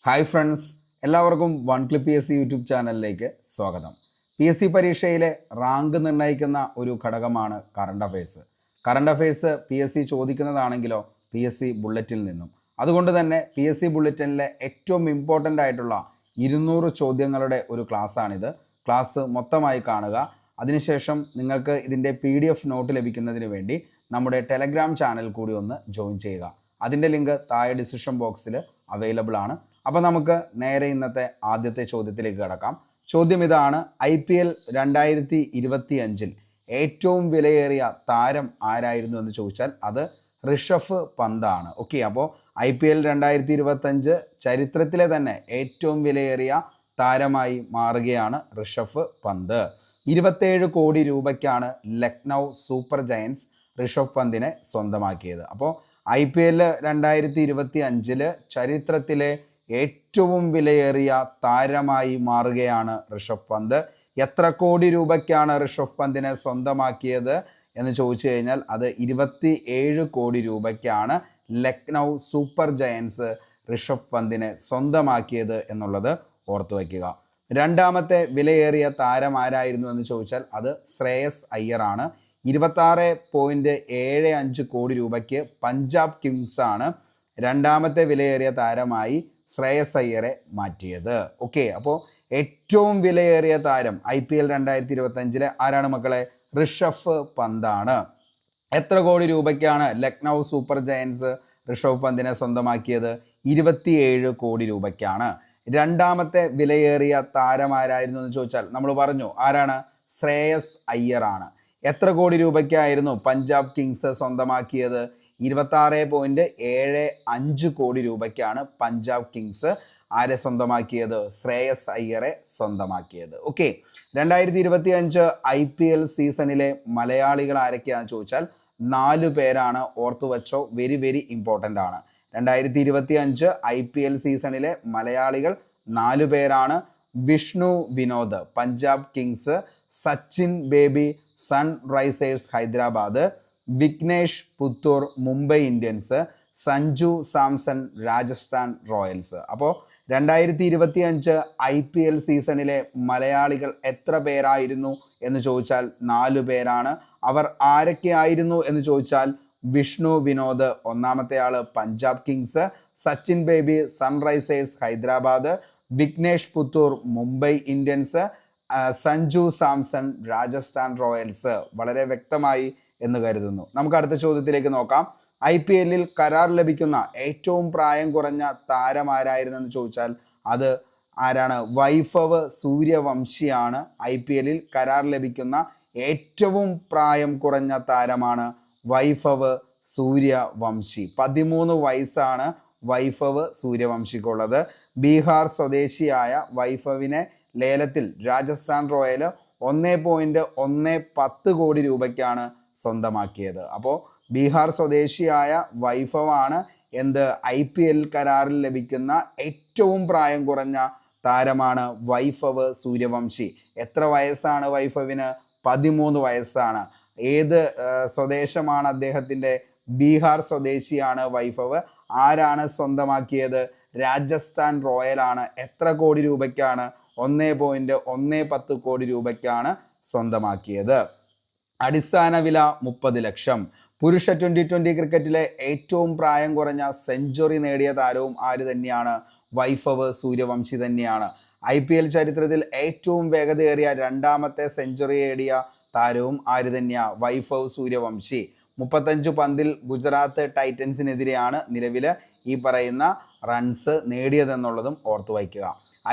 Hi friends, എല്ലാവർക്കും one clip P S C YouTube ചാനലിലേക്ക് സ്വാഗതം. പി എസ് സി പരീക്ഷയിലെ റാങ്ക് നിർണ്ണയിക്കുന്ന ഒരു ഘടകമാണ് current affairs. Current affairs P S C ചോദിക്കുന്നതാണെങ്കിലോ പി എസ് സി ബുള്ളറ്റിൽ നിന്നും. അതുകൊണ്ട് തന്നെ പി എസ് സി ബുള്ളറ്റിനിലെ ഏറ്റവും ഇമ്പോർട്ടൻ്റ് ആയിട്ടുള്ള 200 ചോദ്യങ്ങളുടെ ഒരു ക്ലാസ്സാണിത്. ക്ലാസ് മൊത്തമായി കാണുക. അതിനുശേഷം നിങ്ങൾക്ക് ഇതിൻ്റെ PDF നോട്ട് ലഭിക്കുന്നതിന് വേണ്ടി നമ്മുടെ ടെലഗ്രാം ചാനൽ കൂടി ഒന്ന് ജോയിൻ ചെയ്യുക. അതിൻ്റെ ലിങ്ക് താഴെ ഡിസ്ക്രിപ്ഷൻ ബോക്സിൽ അവൈലബിൾ ആണ്. അപ്പോൾ നമുക്ക് നേരെ ഇന്നത്തെ ആദ്യത്തെ ചോദ്യത്തിലേക്ക് കടക്കാം. ചോദ്യം ഇതാണ്: IPL 2025 ഏറ്റവും വിലയേറിയ താരം ആരായിരുന്നു എന്ന് ചോദിച്ചാൽ അത് ഋഷഭ് പന്താണ്. ഓക്കെ, അപ്പോൾ IPL 2025 ചരിത്രത്തിലെ തന്നെ ഏറ്റവും വിലയേറിയ താരമായി മാറുകയാണ് ഋഷഭ് പന്ത്. 27 കോടി രൂപയ്ക്കാണ് ലക്നൗ സൂപ്പർ ജയൻസ് ഋഷഭ് പന്തിനെ സ്വന്തമാക്കിയത്. അപ്പോൾ IPL 2025 ചരിത്രത്തിലെ ഏറ്റവും വിലയേറിയ താരമായി മാറുകയാണ് ഋഷഭ് പന്ത്. എത്ര കോടി രൂപയ്ക്കാണ് ഋഷഭ് പന്തിനെ സ്വന്തമാക്കിയത് എന്ന് ചോദിച്ചു കഴിഞ്ഞാൽ അത് 27 കോടി രൂപയ്ക്കാണ് ലക്നൗ സൂപ്പർ ജയൻസ് ഋഷഭ് പന്തിനെ സ്വന്തമാക്കിയത് എന്നുള്ളത് ഓർത്തു വയ്ക്കുക. രണ്ടാമത്തെ വിലയേറിയ താരം ആരായിരുന്നു എന്ന് ചോദിച്ചാൽ അത് ശ്രേയസ് അയ്യർ ആണ്. 26.75 കോടി രൂപയ്ക്ക് പഞ്ചാബ് കിങ്സ് ആണ് രണ്ടാമത്തെ വിലയേറിയ താരമായി ശ്രേയസ് അയ്യരെ മാറ്റിയത്. ഓക്കെ, അപ്പോൾ ഏറ്റവും വിലയേറിയ താരം IPL 2025 ആരാണ് മക്കളെ? ഋഷഭ് പന്താണ്. എത്ര കോടി രൂപയ്ക്കാണ് ലക്നൗ സൂപ്പർ ജയൻസ് ഋഷഭ് പന്തിനെ സ്വന്തമാക്കിയത്? 27 കോടി രൂപയ്ക്കാണ്. രണ്ടാമത്തെ വിലയേറിയ താരം ആരായിരുന്നു എന്ന് ചോദിച്ചാൽ നമ്മൾ പറഞ്ഞു ആരാണ്? ശ്രേയസ് അയ്യർ ആണ്. എത്ര കോടി രൂപയ്ക്കായിരുന്നു പഞ്ചാബ് കിങ്സ് സ്വന്തമാക്കിയത്? 26.75 കോടി രൂപയ്ക്കാണ് പഞ്ചാബ് കിങ്സ് ആരെ സ്വന്തമാക്കിയത്? ശ്രേയസ് അയ്യറെ സ്വന്തമാക്കിയത്. ഓക്കെ, 2025 IPL സീസണിലെ മലയാളികൾ ആരൊക്കെയാണെന്ന് ചോദിച്ചാൽ 4 പേരാണ്. ഓർത്തു വച്ചോ, വെരി വെരി ഇമ്പോർട്ടൻ്റ് ആണ്. 2025 IPL സീസണിലെ മലയാളികൾ 4 പേരാണ്. Vishnu Vinod Punjab Kings, Sachin baby Sunrisers Hyderabad, Vignesh Puthur Mumbai Indians, Sanju Samson Rajasthan Royals. അപ്പോൾ 2025 IPL സീസണിലെ മലയാളികൾ എത്ര പേരായിരുന്നു എന്ന് ചോദിച്ചാൽ 4 പേരാണ്. അവർ ആരൊക്കെയായിരുന്നു എന്ന് ചോദിച്ചാൽ വിഷ്ണു വിനോദ് ഒന്നാമത്തെ ആള് Punjab Kings, Sachin baby Sunrisers Hyderabad, Vignesh Puthur Mumbai Indians, Sanju Samson Rajasthan Royals. വളരെ വ്യക്തമായി എന്ന് കരുതുന്നു. നമുക്ക് അടുത്ത ചോദ്യത്തിലേക്ക് നോക്കാം. IPL കരാർ ലഭിക്കുന്ന ഏറ്റവും പ്രായം കുറഞ്ഞ താരം ആരായിരുന്നെന്ന് ചോദിച്ചാൽ അത് ആരാണ്? വൈഭവ് സൂര്യവംശിയാണ്. IPL കരാർ ലഭിക്കുന്ന ഏറ്റവും പ്രായം കുറഞ്ഞ താരമാണ് വൈഭവ് സൂര്യവംശി. 13 വയസ്സാണ് വൈഭവ് സൂര്യവംശിക്കുള്ളത്. ബീഹാർ സ്വദേശിയായ വൈഭവിനെ ലേലത്തിൽ രാജസ്ഥാൻ റോയൽ 1.10 കോടി രൂപയ്ക്കാണ് സ്വന്തമാക്കിയത്. അപ്പോൾ ബീഹാർ സ്വദേശിയായ വൈഭവാണ് IPL കരാറിൽ ലഭിക്കുന്ന ഏറ്റവും പ്രായം കുറഞ്ഞ താരമാണ് വൈഭവ് സൂര്യവംശി. എത്ര വയസ്സാണ് വൈഭവിന്? 13 വയസ്സാണ്. ഏത് സ്വദേശമാണ് അദ്ദേഹത്തിൻ്റെ? ബീഹാർ സ്വദേശിയാണ് വൈഭവ്. ആരാണ് സ്വന്തമാക്കിയത്? രാജസ്ഥാൻ റോയലാണ്. എത്ര കോടി രൂപയ്ക്കാണ്? 1.10 കോടി രൂപയ്ക്കാണ് സ്വന്തമാക്കിയത്. അടിസ്ഥാന വില 30 ലക്ഷം. പുരുഷ 2020 ക്രിക്കറ്റിലെ ഏറ്റവും പ്രായം കുറഞ്ഞ സെഞ്ചുറി നേടിയ താരവും ആര് തന്നെയാണ്? വൈഭവ് സൂര്യവംശി തന്നെയാണ്. IPL ചരിത്രത്തിൽ ഏറ്റവും വേഗതയേറിയ രണ്ടാമത്തെ സെഞ്ചുറി നേടിയ താരവും ആര് തന്നെയാണ്? വൈഭവ് സൂര്യവംശി. 35 പന്തിൽ ഗുജറാത്ത് ടൈറ്റൻസിനെതിരെയാണ് നിലവിൽ ഈ പറയുന്ന റൺസ് നേടിയതെന്നുള്ളതും ഓർത്തു വയ്ക്കുക.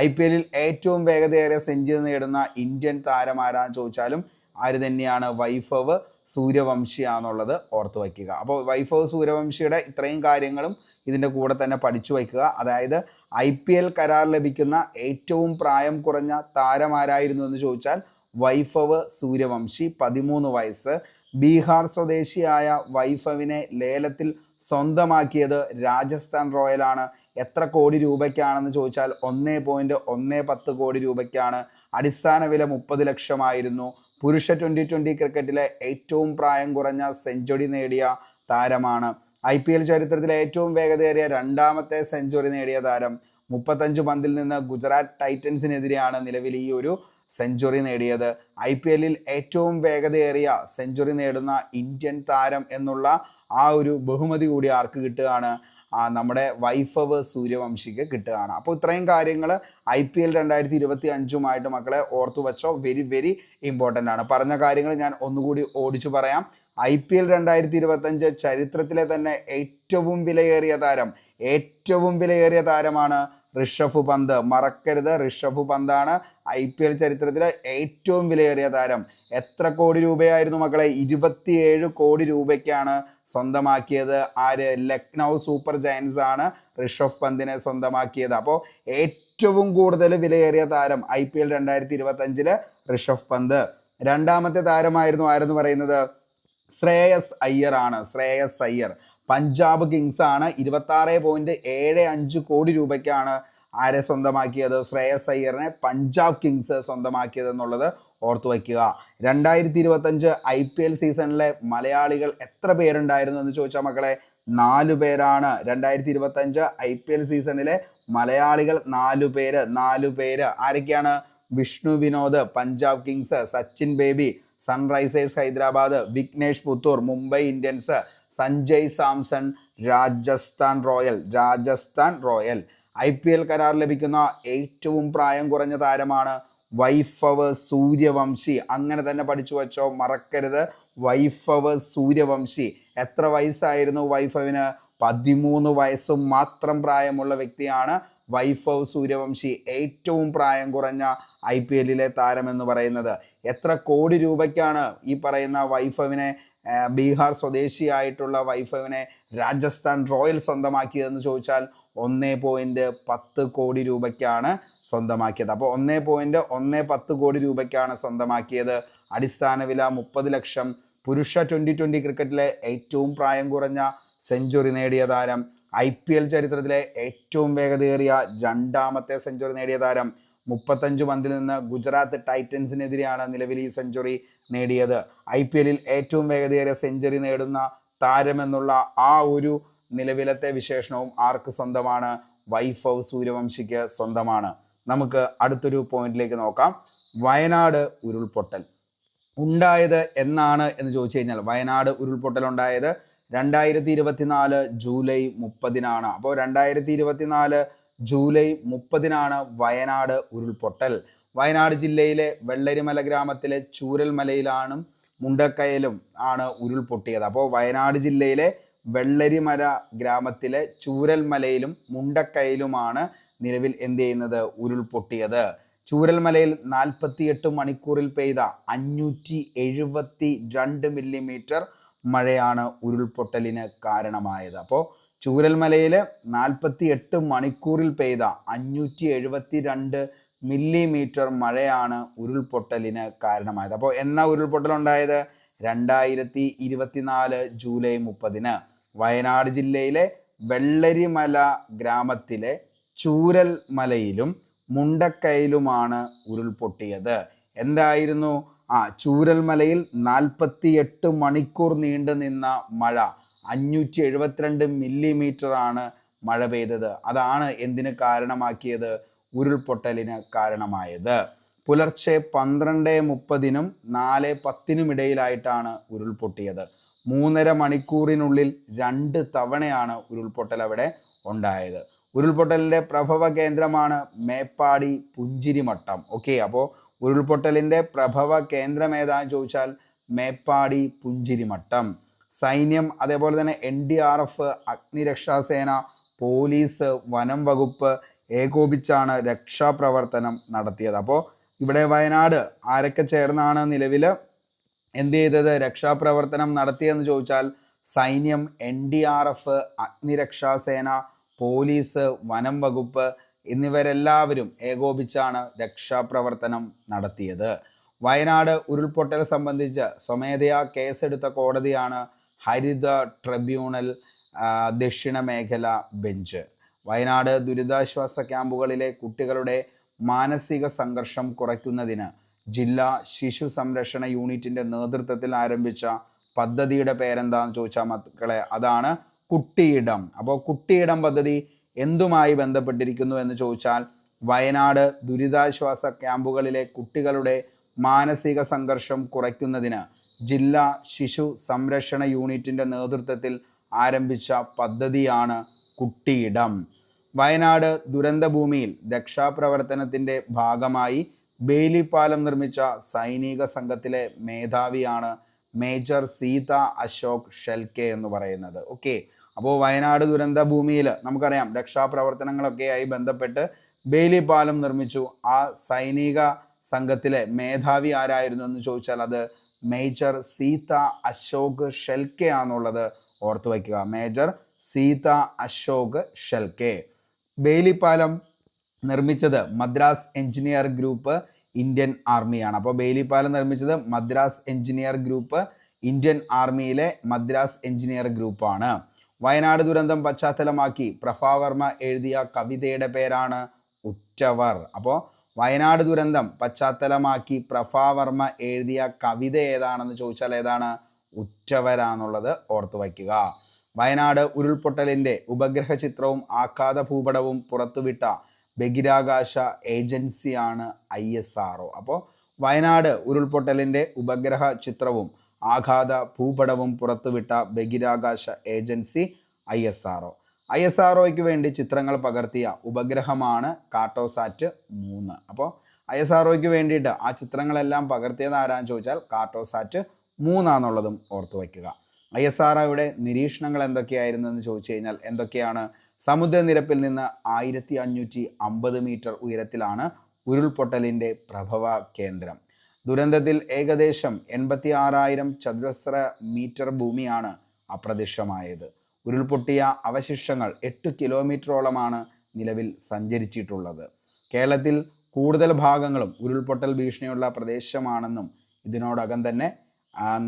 IPL ഏറ്റവും വേഗതയേറിയ സെഞ്ചുറി നേടുന്ന ഇന്ത്യൻ താരം ആരാന്ന് ചോദിച്ചാലും ആര് തന്നെയാണ്? വൈഭവ് സൂര്യവംശിയാണെന്നുള്ളത് ഓർത്തു വയ്ക്കുക. അപ്പോൾ വൈഭവ് സൂര്യവംശിയുടെ ഇത്രയും കാര്യങ്ങളും ഇതിൻ്റെ കൂടെ തന്നെ പഠിച്ചു വയ്ക്കുക. അതായത് IPL കരാർ ലഭിക്കുന്ന ഏറ്റവും പ്രായം കുറഞ്ഞ താരം ആരായിരുന്നു എന്ന് ചോദിച്ചാൽ വൈഭവ് സൂര്യവംശി, 13 വയസ്സ്. ബീഹാർ സ്വദേശിയായ വൈഭവിനെ ലേലത്തിൽ സ്വന്തമാക്കിയത് രാജസ്ഥാൻ റോയലാണ്. എത്ര കോടി രൂപയ്ക്കാണെന്ന് ചോദിച്ചാൽ 1.10 കോടി രൂപയ്ക്കാണ്. അടിസ്ഥാന വില 30 ലക്ഷമായിരുന്നു. പുരുഷ 2020 ക്രിക്കറ്റിലെ ഏറ്റവും പ്രായം കുറഞ്ഞ സെഞ്ചുറി നേടിയ താരമാണ്. IPL ചരിത്രത്തിലെ ഏറ്റവും വേഗതയേറിയ രണ്ടാമത്തെ സെഞ്ചുറി നേടിയ താരം 35 പന്തിൽ നിന്ന് ഗുജറാത്ത് ടൈറ്റൻസിനെതിരെയാണ് നിലവിൽ ഈ ഒരു സെഞ്ചുറി നേടിയത്. IPL-ൽ ഏറ്റവും വേഗതയേറിയ സെഞ്ചുറി നേടുന്ന ഇന്ത്യൻ താരം എന്നുള്ള ആ ഒരു ബഹുമതി കൂടി ആർക്ക് കിട്ടുകയാണ്? നമ്മുടെ വൈഭവ് സൂര്യവംശിക്ക് കിട്ടുകയാണ്. അപ്പോൾ ഇത്രയും കാര്യങ്ങൾ IPL 2025 മക്കളെ ഓർത്തു വെച്ചോ. വെരി വെരി ഇമ്പോർട്ടൻ്റ് ആണ്. പറഞ്ഞ കാര്യങ്ങൾ ഞാൻ ഒന്നുകൂടി ഓടിച്ചു പറയാം. IPL 2025 ചരിത്രത്തിലെ തന്നെ ഏറ്റവും വിലയേറിയ താരമാണ് ഋഷഭ് പന്ത്. മറക്കരുത്, ഋഷഭ് പന്താണ് IPL ചരിത്രത്തിലെ ഏറ്റവും വിലയേറിയ താരം. എത്ര കോടി രൂപയായിരുന്നു മക്കളെ? 27 കോടി രൂപയ്ക്കാണ് സ്വന്തമാക്കിയത്. ആര്? ലക്നൗ സൂപ്പർ ജയൻസ് ആണ് ഋഷഭ് പന്തിനെ സ്വന്തമാക്കിയത്. അപ്പോൾ ഏറ്റവും കൂടുതൽ വിലയേറിയ താരം IPL 2025 ഋഷഭ് പന്ത്. രണ്ടാമത്തെ താരമായിരുന്നു ആരെന്ന് പറയുന്നത് ശ്രേയസ് അയ്യർ ആണ്. ശ്രേയസ് അയ്യർ പഞ്ചാബ് കിങ്സ് ആണ്. 26.75 കോടി രൂപയ്ക്കാണ് ആരെ സ്വന്തമാക്കിയത്? ശ്രേയസ് അയ്യറിനെ പഞ്ചാബ് കിങ്സ് സ്വന്തമാക്കിയത് എന്നുള്ളത് ഓർത്തു വയ്ക്കുക. 2025 IPL സീസണിലെ മലയാളികൾ എത്ര പേരുണ്ടായിരുന്നു എന്ന് ചോദിച്ചാൽ മക്കളെ 4 പേരാണ്. 2025 IPL സീസണിലെ മലയാളികൾ 4 പേര്. ആരൊക്കെയാണ്? Vishnu Vinod Punjab Kings, Sachin baby Sunrisers Hyderabad, Vignesh Puthur Mumbai Indians, Sanjay Samson Rajasthan royal. IPL കരാർ ലഭിക്കുന്ന ഏറ്റവും പ്രായം കുറഞ്ഞ താരമാണ് വൈഭവ് സൂര്യവംശി. അങ്ങനെ തന്നെ പഠിച്ചു വച്ചോ, മറക്കരുത്. വൈഭവ് സൂര്യവംശി. എത്ര വയസ്സായിരുന്നു വൈഭവിന്? 13 വയസ്സും മാത്രം പ്രായമുള്ള വ്യക്തിയാണ് വൈഭവ് സൂര്യവംശി. ഏറ്റവും പ്രായം കുറഞ്ഞ IPL-ലെ താരം എന്ന് പറയുന്നത്. എത്ര കോടി രൂപയ്ക്കാണ് ഈ പറയുന്ന വൈഭവിനെ, ബീഹാർ സ്വദേശിയായിട്ടുള്ള വൈഭവിനെ രാജസ്ഥാൻ റോയൽ സ്വന്തമാക്കിയതെന്ന് ചോദിച്ചാൽ 1.10 കോടി രൂപയ്ക്കാണ് സ്വന്തമാക്കിയത്. അപ്പോൾ 1.10 കോടി രൂപയ്ക്കാണ് സ്വന്തമാക്കിയത്. അടിസ്ഥാന വില 30 ലക്ഷം. പുരുഷ 2020 ക്രിക്കറ്റിലെ ഏറ്റവും പ്രായം കുറഞ്ഞ സെഞ്ചുറി നേടിയ താരം. IPL ചരിത്രത്തിലെ ഏറ്റവും വേഗതയേറിയ രണ്ടാമത്തെ സെഞ്ചുറി നേടിയ താരം. 35 പന്തിൽ നിന്ന് ഗുജറാത്ത് ടൈറ്റൻസിനെതിരെയാണ് നിലവിൽ ഈ സെഞ്ചുറി നേടിയത്. IPL-ൽ ഏറ്റവും വേഗതയേറിയ സെഞ്ചുറി നേടുന്ന താരമെന്നുള്ള ആ ഒരു നിലവിലത്തെ വിശേഷണവും ആർക്ക് സ്വന്തമാണ്? വൈഭവ് സൂര്യവംശിക്ക് സ്വന്തമാണ്. നമുക്ക് അടുത്തൊരു പോയിന്റിലേക്ക് നോക്കാം. വയനാട് ഉരുൾപൊട്ടൽ ഉണ്ടായത് എന്നാണ് എന്ന് ചോദിച്ചു കഴിഞ്ഞാൽ, വയനാട് ഉരുൾപൊട്ടൽ ഉണ്ടായത് 2024 ജൂലൈ 30-നാണ്. അപ്പോൾ 2024 ജൂലൈ 30-നാണ് വയനാട് ഉരുൾപൊട്ടൽ. വയനാട് ജില്ലയിലെ വെള്ളരിമല ഗ്രാമത്തിലെ ചൂരൽമലയിലാണ് മുണ്ടക്കയിലും ആണ് ഉരുൾപൊട്ടിയത്. അപ്പോൾ വയനാട് ജില്ലയിലെ വെള്ളരിമല ഗ്രാമത്തിലെ ചൂരൽമലയിലും മുണ്ടക്കയിലുമാണ് നിലവിൽ എന്ത് ചെയ്യുന്നത്? ഉരുൾപൊട്ടിയത്. ചൂരൽമലയിൽ 48 മണിക്കൂറിൽ പെയ്ത 572 മില്ലിമീറ്റർ മഴയാണ് ഉരുൾപൊട്ടലിന് കാരണമായത്. അപ്പോൾ ചൂരൽമലയിൽ 48 മണിക്കൂറിൽ പെയ്ത 572 മില്ലിമീറ്റർ മഴയാണ് ഉരുൾപൊട്ടലിന് കാരണമായത്. അപ്പോൾ എന്നാ ഉരുൾപൊട്ടൽ ഉണ്ടായത്? 2024 ജൂലൈ 30-ന് വയനാട് ജില്ലയിലെ വെള്ളരിമല ഗ്രാമത്തിലെ ചൂരൽമലയിലും മുണ്ടക്കയിലുമാണ് ഉരുൾപൊട്ടിയത്. എന്തായിരുന്നു? ചൂരൽമലയിൽ 48 മണിക്കൂർ നീണ്ടു നിന്ന മഴ, 572 മില്ലിമീറ്റർ ആണ് മഴ പെയ്തത്. അതാണ് എന്തിന് കാരണമാക്കിയത്? ഉരുൾപൊട്ടലിന് കാരണമായത്. പുലർച്ചെ 12:30-നും 4:10-നും ഇടയിലായിട്ടാണ് ഉരുൾപൊട്ടിയത്. 3.5 മണിക്കൂറിനുള്ളിൽ 2 തവണയാണ് ഉരുൾപൊട്ടൽ അവിടെ ഉണ്ടായത്. ഉരുൾപൊട്ടലിൻ്റെ പ്രഭവ കേന്ദ്രമാണ് മേപ്പാടി പുഞ്ചിരിമട്ടം. ഓക്കെ, അപ്പോൾ ഉരുൾപൊട്ടലിൻ്റെ പ്രഭവ കേന്ദ്രം ഏതാണെന്ന് ചോദിച്ചാൽ മേപ്പാടി പുഞ്ചിരിമട്ടം. സൈന്യം, അതേപോലെ തന്നെ NDRF, അഗ്നിരക്ഷാസേന, പോലീസ്, വനം വകുപ്പ് ഏകോപിച്ചാണ് രക്ഷാപ്രവർത്തനം നടത്തിയത്. അപ്പോൾ ഇവിടെ വയനാട് ആരൊക്കെ ചേർന്നാണ് നിലവിൽ എന്ത് ചെയ്തത്? രക്ഷാപ്രവർത്തനം നടത്തിയെന്ന് ചോദിച്ചാൽ സൈന്യം, NDRF, അഗ്നിരക്ഷാസേന, പോലീസ്, വനം വകുപ്പ് എന്നിവരെല്ലാവരും ഏകോപിച്ചാണ് രക്ഷാപ്രവർത്തനം നടത്തിയത്. വയനാട് ഉരുൾപൊട്ടൽ സംബന്ധിച്ച് സ്വമേധയാ കേസെടുത്ത കോടതിയാണ് ഹരിത ട്രിബ്യൂണൽ ദക്ഷിണ മേഖല ബെഞ്ച്. വയനാട് ദുരിതാശ്വാസ ക്യാമ്പുകളിലെ കുട്ടികളുടെ മാനസിക സംഘർഷം കുറയ്ക്കുന്നതിന് ജില്ലാ ശിശു സംരക്ഷണ യൂണിറ്റിൻ്റെ നേതൃത്വത്തിൽ ആരംഭിച്ച പദ്ധതിയുടെ പേരെന്താണെന്ന് ചോദിച്ചാൽ മക്കളെ, അതാണ് കുട്ടിയിടം. അപ്പോൾ കുട്ടിയിടം പദ്ധതി എന്തുമായി ബന്ധപ്പെട്ടിരിക്കുന്നു എന്ന് ചോദിച്ചാൽ വയനാട് ദുരിതാശ്വാസ ക്യാമ്പുകളിലെ കുട്ടികളുടെ മാനസിക സംഘർഷം കുറയ്ക്കുന്നതിന് ജില്ലാ ശിശു സംരക്ഷണ യൂണിറ്റിൻ്റെ നേതൃത്വത്തിൽ ആരംഭിച്ച പദ്ധതിയാണ് കുട്ടിയിടം. വയനാട് ദുരന്തഭൂമിയിൽ രക്ഷാപ്രവർത്തനത്തിൻ്റെ ഭാഗമായി ബേലിപ്പാലം നിർമ്മിച്ച സൈനിക സംഘത്തിലെ മേധാവിയാണ് മേജർ സീത അശോക് ഷെൽക്കെ എന്ന് പറയുന്നത്. ഓക്കെ, അപ്പോൾ വയനാട് ദുരന്ത ഭൂമിയിൽ നമുക്കറിയാം രക്ഷാപ്രവർത്തനങ്ങളൊക്കെയായി ബന്ധപ്പെട്ട് ബേലിപ്പാലം നിർമ്മിച്ചു. ആ സൈനിക സംഘത്തിലെ മേധാവി ആരായിരുന്നു എന്ന് ചോദിച്ചാൽ അത് മേജർ സീത അശോക് ഷെൽക്കെ ആണെന്നുള്ളത് ഓർത്തു വയ്ക്കുക. മേജർ സീത അശോക് ഷെൽക്കെ. ബേലിപ്പാലം നിർമ്മിച്ചത് മദ്രാസ് എഞ്ചിനീയർ ഗ്രൂപ്പ് ഇന്ത്യൻ ആർമിയാണ്. അപ്പോൾ ബേലിപ്പാലം നിർമ്മിച്ചത് മദ്രാസ് എഞ്ചിനീയർ ഗ്രൂപ്പ് ഇന്ത്യൻ ആർമിയിലെ മദ്രാസ് എഞ്ചിനീയർ ഗ്രൂപ്പാണ്. വയനാട് ദുരന്തം പശ്ചാത്തലമാക്കി പ്രഭാവർമ്മ എഴുതിയ കവിതയുടെ പേരാണ് ഉറ്റവർ. അപ്പോൾ വയനാട് ദുരന്തം പശ്ചാത്തലമാക്കി പ്രഭാവർമ്മ എഴുതിയ കവിത ഏതാണെന്ന് ചോദിച്ചാൽ ഏതാണ്? ഉറ്റവരാന്നുള്ളത് ഓർത്തു വയ്ക്കുക. വയനാട് ഉരുൾപൊട്ടലിൻ്റെ ഉപഗ്രഹ ചിത്രവും ആഘാത ഭൂപടവും പുറത്തുവിട്ട ബഹിരാകാശ ഏജൻസിയാണ് ISRO. അപ്പോൾ വയനാട് ഉരുൾപൊട്ടലിൻ്റെ ഉപഗ്രഹ ചിത്രവും ആഘാത ഭൂപടവും പുറത്തുവിട്ട ബഹിരാകാശ ഏജൻസി ISRO. ISROയ്ക്ക് വേണ്ടി ചിത്രങ്ങൾ പകർത്തിയ ഉപഗ്രഹമാണ് കാർട്ടോസാറ്റ് 3. അപ്പോൾ ISROയ്ക്ക് വേണ്ടിയിട്ട് ആ ചിത്രങ്ങളെല്ലാം പകർത്തിയത് ആരാന്ന് ചോദിച്ചാൽ കാർട്ടോസാറ്റ് 3 ആണെന്നുള്ളതും ഓർത്തു വയ്ക്കുക. ISROയുടെ നിരീക്ഷണങ്ങൾ എന്തൊക്കെയായിരുന്നു എന്ന് ചോദിച്ചു കഴിഞ്ഞാൽ എന്തൊക്കെയാണ്? സമുദ്രനിരപ്പിൽ നിന്ന് 1550 മീറ്റർ ഉയരത്തിലാണ് ഉരുൾപൊട്ടലിൻ്റെ പ്രഭവ കേന്ദ്രം. ദുരന്തത്തിൽ ഏകദേശം 86,000 ചതുരശ്ര മീറ്റർ ഭൂമിയാണ് അപ്രത്യക്ഷമായത്. ഉരുൾപൊട്ടിയ അവശിഷ്ടങ്ങൾ 8 കിലോമീറ്ററോളമാണ് നിലവിൽ സഞ്ചരിച്ചിട്ടുള്ളത്. കേരളത്തിൽ കൂടുതൽ ഭാഗങ്ങളും ഉരുൾപൊട്ടൽ ഭീഷണിയുള്ള പ്രദേശമാണെന്നും ഇതിനോടകം തന്നെ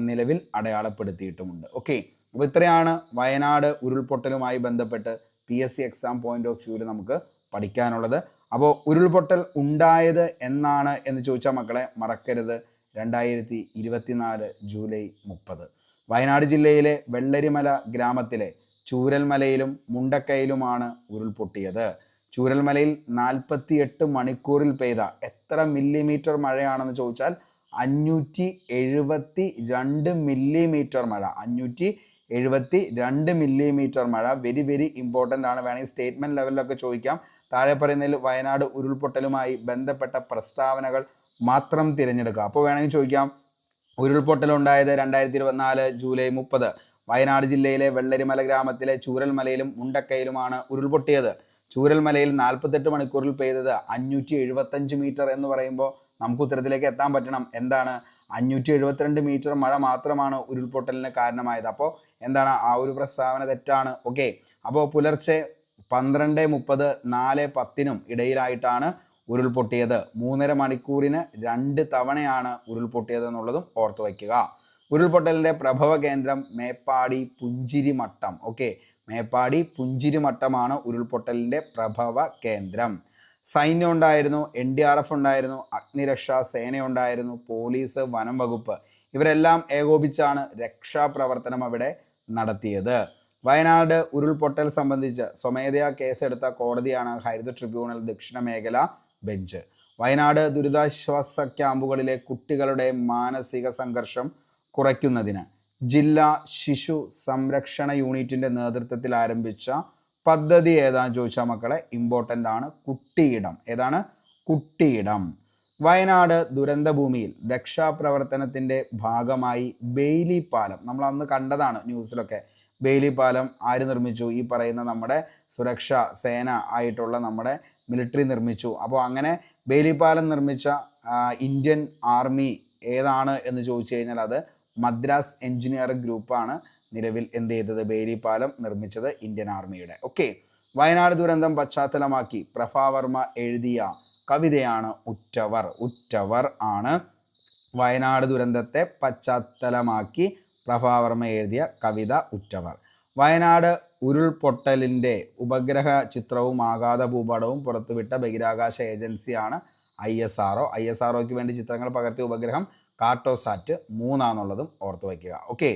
നിലവിൽ അടയാളപ്പെടുത്തിയിട്ടുമുണ്ട്. ഓക്കെ, അപ്പോൾ ഇത്രയാണ് വയനാട് ഉരുൾപൊട്ടലുമായി ബന്ധപ്പെട്ട് PSC എക്സാം പോയിന്റ് ഓഫ് വ്യൂവിൽ നമുക്ക് പഠിക്കാനുള്ളത്. അപ്പോൾ ഉരുൾപൊട്ടൽ ഉണ്ടായത് എന്നാണ് എന്ന് ചോദിച്ചാൽ മക്കളെ മറക്കരുത്, 2024 ജൂലൈ 30. വയനാട് ജില്ലയിലെ വെള്ളരിമല ഗ്രാമത്തിലെ ചൂരൽമലയിലും മുണ്ടക്കയിലുമാണ് ഉരുൾപൊട്ടിയത്. ചൂരൽമലയിൽ 48 മണിക്കൂറിൽ പെയ്ത എത്ര മില്ലിമീറ്റർ മഴയാണെന്ന് ചോദിച്ചാൽ 572 മില്ലിമീറ്റർ മഴ. 572 മില്ലിമീറ്റർ മഴ. വെരി വെരി ഇമ്പോർട്ടൻ്റ് ആണ്. വേണമെങ്കിൽ സ്റ്റേറ്റ്മെൻറ്റ് ലെവലിലൊക്കെ ചോദിക്കാം. താഴെ പറയുന്നതിൽ വയനാട് ഉരുൾപൊട്ടലുമായി ബന്ധപ്പെട്ട പ്രസ്താവനകൾ മാത്രം തിരഞ്ഞെടുക്കുക. അപ്പോൾ വേണമെങ്കിൽ ചോദിക്കാം, ഉരുൾപൊട്ടലുണ്ടായത് 2024 ജൂലൈ 30. വയനാട് ജില്ലയിലെ വെള്ളരിമല ഗ്രാമത്തിലെ ചൂരൽമലയിലും മുണ്ടക്കയിലുമാണ് ഉരുൾപൊട്ടിയത്. ചൂരൽമലയിൽ 48 മണിക്കൂറിൽ പെയ്തത് 575 മീറ്റർ എന്ന് പറയുമ്പോൾ നമുക്ക് ഉത്തരത്തിലേക്ക് എത്താൻ പറ്റണം. എന്താണ്? 572 മീറ്റർ മഴ മാത്രമാണ് ഉരുൾപൊട്ടലിന് കാരണമായത്. അപ്പോൾ എന്താണ്? ആ ഒരു പ്രസ്താവന തെറ്റാണ്. ഓക്കെ, അപ്പോൾ പുലർച്ചെ 12:30 4:10 ഇടയിലായിട്ടാണ് ഉരുൾപൊട്ടിയത്. 3.5 മണിക്കൂറിന് 2 തവണയാണ് ഉരുൾപൊട്ടിയത് എന്നുള്ളതും ഓർത്തു വയ്ക്കുക. ഉരുൾപൊട്ടലിൻ്റെ പ്രഭവ കേന്ദ്രം മേപ്പാടി പുഞ്ചിരിമട്ടം. ഓക്കെ, മേപ്പാടി പുഞ്ചിരിമട്ടമാണ് ഉരുൾപൊട്ടലിൻ്റെ പ്രഭവ കേന്ദ്രം. സൈന്യം ഉണ്ടായിരുന്നു, NDRF ഉണ്ടായിരുന്നു, അഗ്നിരക്ഷാ സേന ഉണ്ടായിരുന്നു, പോലീസ്, വനം വകുപ്പ് ഇവരെല്ലാം ഏകോപിച്ചാണ് രക്ഷാപ്രവർത്തനം അവിടെ നടത്തിയത്. വയനാട് ഉരുൾപൊട്ടൽ സംബന്ധിച്ച് സ്വമേധയാ കേസെടുത്ത കോടതിയാണ് ഹരിത ട്രിബ്യൂണൽ ദക്ഷിണ മേഖല ബെഞ്ച്. വയനാട് ദുരിതാശ്വാസ ക്യാമ്പുകളിലെ കുട്ടികളുടെ മാനസിക സംഘർഷം കുറയ്ക്കുന്നതിന് ജില്ലാ ശിശു സംരക്ഷണ യൂണിറ്റിൻ്റെ നേതൃത്വത്തിൽ ആരംഭിച്ച പദ്ധതി ഏതാണെന്ന് ചോദിച്ചാൽ മക്കളെ ഇമ്പോർട്ടൻ്റ് ആണ്. കുട്ടിയിടം. ഏതാണ്? കുട്ടിയിടം. വയനാട് ദുരന്തഭൂമിയിൽ രക്ഷാപ്രവർത്തനത്തിൻ്റെ ഭാഗമായി ബെയിലി പാലം നമ്മൾ അന്ന് കണ്ടതാണ് ന്യൂസിലൊക്കെ. ബെയിലി പാലം ആര് നിർമ്മിച്ചു? ഈ പറയുന്ന നമ്മുടെ സുരക്ഷാ സേന ആയിട്ടുള്ള നമ്മുടെ മിലിറ്ററി നിർമ്മിച്ചു. അപ്പോൾ അങ്ങനെ ബെയിലി പാലം നിർമ്മിച്ച ഇന്ത്യൻ ആർമി ഏതാണ് എന്ന് ചോദിച്ചു കഴിഞ്ഞാൽ അത് മദ്രാസ് എഞ്ചിനീയർ ഗ്രൂപ്പാണ് നിലവിൽ എന്ത് ചെയ്തത്? ബെയിലി പാലം നിർമ്മിച്ചത് ഇന്ത്യൻ ആർമിയുടെ. ഓക്കെ, വയനാട് ദുരന്തം പശ്ചാത്തലമാക്കി പ്രഭാവർമ്മ എഴുതിയ കവിതയാണ് ഉറ്റവർ. ഉറ്റവർ ആണ് വയനാട് ദുരന്തത്തെ പശ്ചാത്തലമാക്കി പ്രഭാവർമ്മ എഴുതിയ കവിത ഉറ്റവർ. വയനാട് ഉരുൾപൊട്ടലിൻ്റെ ഉപഗ്രഹ ചിത്രവും ആഘാത ഭൂപടവും പുറത്തുവിട്ട ബഹിരാകാശ ഏജൻസിയാണ് ISRO. ISROയ്ക്ക് വേണ്ടി ചിത്രങ്ങൾ പകർത്തിയ ഉപഗ്രഹം കാർട്ടോസാറ്റ് 3 ആണെന്നുള്ളതും ഓർത്തു വയ്ക്കുക. ഓക്കെ,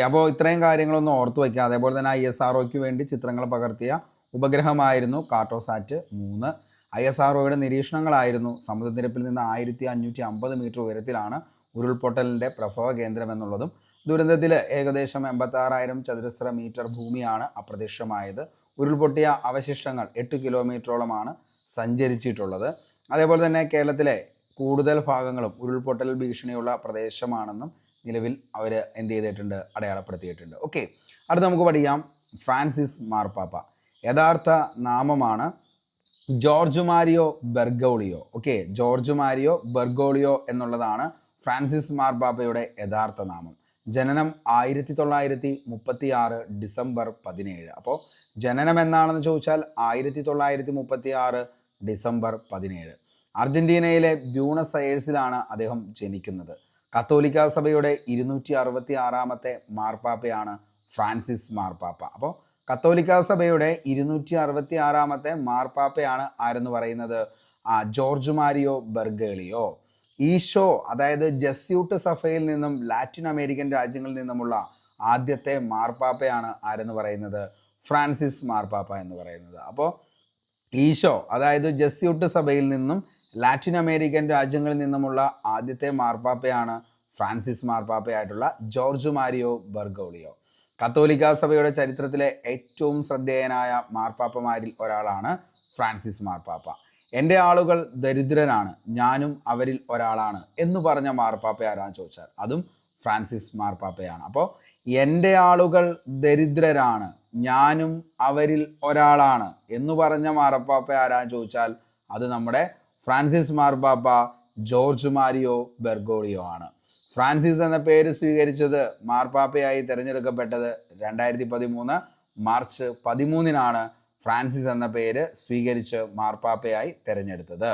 അപ്പോൾ ഇത്രയും കാര്യങ്ങളൊന്നും ഓർത്തു വയ്ക്കുക. അതേപോലെ തന്നെ ISROയ്ക്ക് വേണ്ടി ചിത്രങ്ങൾ പകർത്തിയ ഉപഗ്രഹമായിരുന്നു കാർട്ടോസാറ്റ് 3. ISROയുടെ നിരീക്ഷണങ്ങളായിരുന്നു സമുദ്രനിരപ്പിൽ നിന്ന് 1550 മീറ്റർ ഉയരത്തിലാണ് ഉരുൾപൊട്ടലിൻ്റെ പ്രഭവ കേന്ദ്രം എന്നുള്ളതും. ദുരന്തത്തിൽ ഏകദേശം 86,000 ചതുരശ്ര മീറ്റർ ഭൂമിയാണ് അപ്രത്യക്ഷമായത്. ഉരുൾപൊട്ടിയ അവശിഷ്ടങ്ങൾ 8 കിലോമീറ്ററോളമാണ് സഞ്ചരിച്ചിട്ടുള്ളത്. അതേപോലെ തന്നെ കേരളത്തിലെ കൂടുതൽ ഭാഗങ്ങളും ഉരുൾപൊട്ടൽ ഭീഷണിയുള്ള പ്രദേശമാണെന്നും നിലവിൽ അവർ എന്ത് ചെയ്തിട്ടുണ്ട്, അടയാളപ്പെടുത്തിയിട്ടുണ്ട്. ഓക്കെ, അടുത്ത് നമുക്ക് പഠിക്കാം ഫ്രാൻസിസ് മാർപ്പാപ്പ. യഥാർത്ഥ നാമമാണ് George Mario Bergoglio. Okay, George Mario Bergoglio എന്നുള്ളതാണ് ഫ്രാൻസിസ് മാർപ്പാപ്പയുടെ യഥാർത്ഥ നാമം. ജനനം 1936 ഡിസംബർ 17. അപ്പോൾ ജനനം എന്നാണെന്ന് ചോദിച്ചാൽ 1936 ഡിസംബർ 17. അർജന്റീനയിലെ ബ്യൂണസ് അയേഴ്സിലാണ് അദ്ദേഹം ജനിക്കുന്നത്. കത്തോലിക്ക സഭയുടെ 266 മാർപ്പാപ്പയാണ് ഫ്രാൻസിസ് മാർപ്പാപ്പ. അപ്പോൾ കത്തോലിക്ക സഭയുടെ 266 മാർപ്പാപ്പയാണ് ആരെന്ന് പറയുന്നത് ജോർജ് മാരിയോ ബെർഗോളിയോ. ഈശോ അതായത് ജസ്യൂട്ട് സഭയിൽ നിന്നും ലാറ്റിൻ അമേരിക്കൻ രാജ്യങ്ങളിൽ നിന്നുമുള്ള ആദ്യത്തെ മാർപ്പാപ്പയാണ് ആരെന്ന് പറയുന്നത് ഫ്രാൻസിസ് മാർപ്പാപ്പ എന്ന് പറയുന്നത്. അപ്പോൾ ഈശോ അതായത് ജസ്യൂട്ട് സഭയിൽ നിന്നും ലാറ്റിൻ അമേരിക്കൻ രാജ്യങ്ങളിൽ നിന്നുമുള്ള ആദ്യത്തെ മാർപ്പാപ്പയാണ് ഫ്രാൻസിസ് മാർപ്പാപ്പയായിട്ടുള്ള ജോർജ് മാരിയോ ബെർഗോളിയോ. കത്തോലിക്ക സഭയുടെ ചരിത്രത്തിലെ ഏറ്റവും ശ്രദ്ധേയനായ മാർപ്പാപ്പമാരിൽ ഒരാളാണ് ഫ്രാൻസിസ് മാർപ്പാപ്പ. എൻ്റെ ആളുകൾ ദരിദ്രരാണ്, ഞാനും അവരിൽ ഒരാളാണ് എന്ന് പറഞ്ഞ മാർപ്പാപ്പ ആരാന്ന് ചോദിച്ചാൽ അതും ഫ്രാൻസിസ് മാർപ്പാപ്പയാണ്. അപ്പോൾ എൻ്റെ ആളുകൾ ദരിദ്രരാണ്, ഞാനും അവരിൽ ഒരാളാണ് എന്ന് പറഞ്ഞ മാർപ്പാപ്പ ആരാന്ന് ചോദിച്ചാൽ അത് നമ്മുടെ ഫ്രാൻസിസ് മാർപ്പാപ്പ ജോർജ് മാരിയോ ബെർഗോളിയോ ആണ്. ഫ്രാൻസിസ് എന്ന പേര് സ്വീകരിച്ചത് മാർപ്പാപ്പയായി തിരഞ്ഞെടുക്കപ്പെട്ടത് 2013 മാർച്ച് 13 ഫ്രാൻസിസ് എന്ന പേര് സ്വീകരിച്ച് മാർപ്പാപ്പയായി തിരഞ്ഞെടുത്തത്.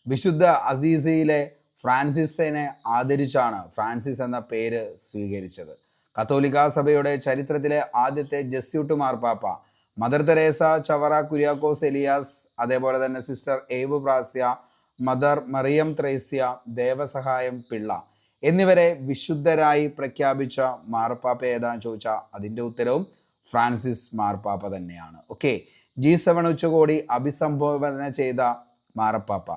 വിശുദ്ധ അസീസിയിലെ ഫ്രാൻസിസിനെ ആദരിച്ചാണ് ഫ്രാൻസിസ് എന്ന പേര് സ്വീകരിച്ചത്. കത്തോലിക്ക സഭയുടെ ചരിത്രത്തിലെ ആദ്യത്തെ ജസ്യൂട്ട് മാർപ്പാപ്പ മദർ തെരേസ ചവറ കുര്യാക്കോസ് എലിയാസ്, അതേപോലെ തന്നെ sister Euphrasia, mother Mariam Thresia, Devasahayam Pillai എന്നിവരെ വിശുദ്ധരായി പ്രഖ്യാപിച്ച മാർപ്പാപ്പ ഏതാന്ന് ചോദിച്ചാൽ അതിൻ്റെ ഉത്തരവും ഫ്രാൻസിസ് മാർപ്പാപ്പ തന്നെയാണ്. ഓക്കെ, G7 ഉച്ചകോടി അഭിസംബോധന ചെയ്ത മാർപ്പാപ്പ.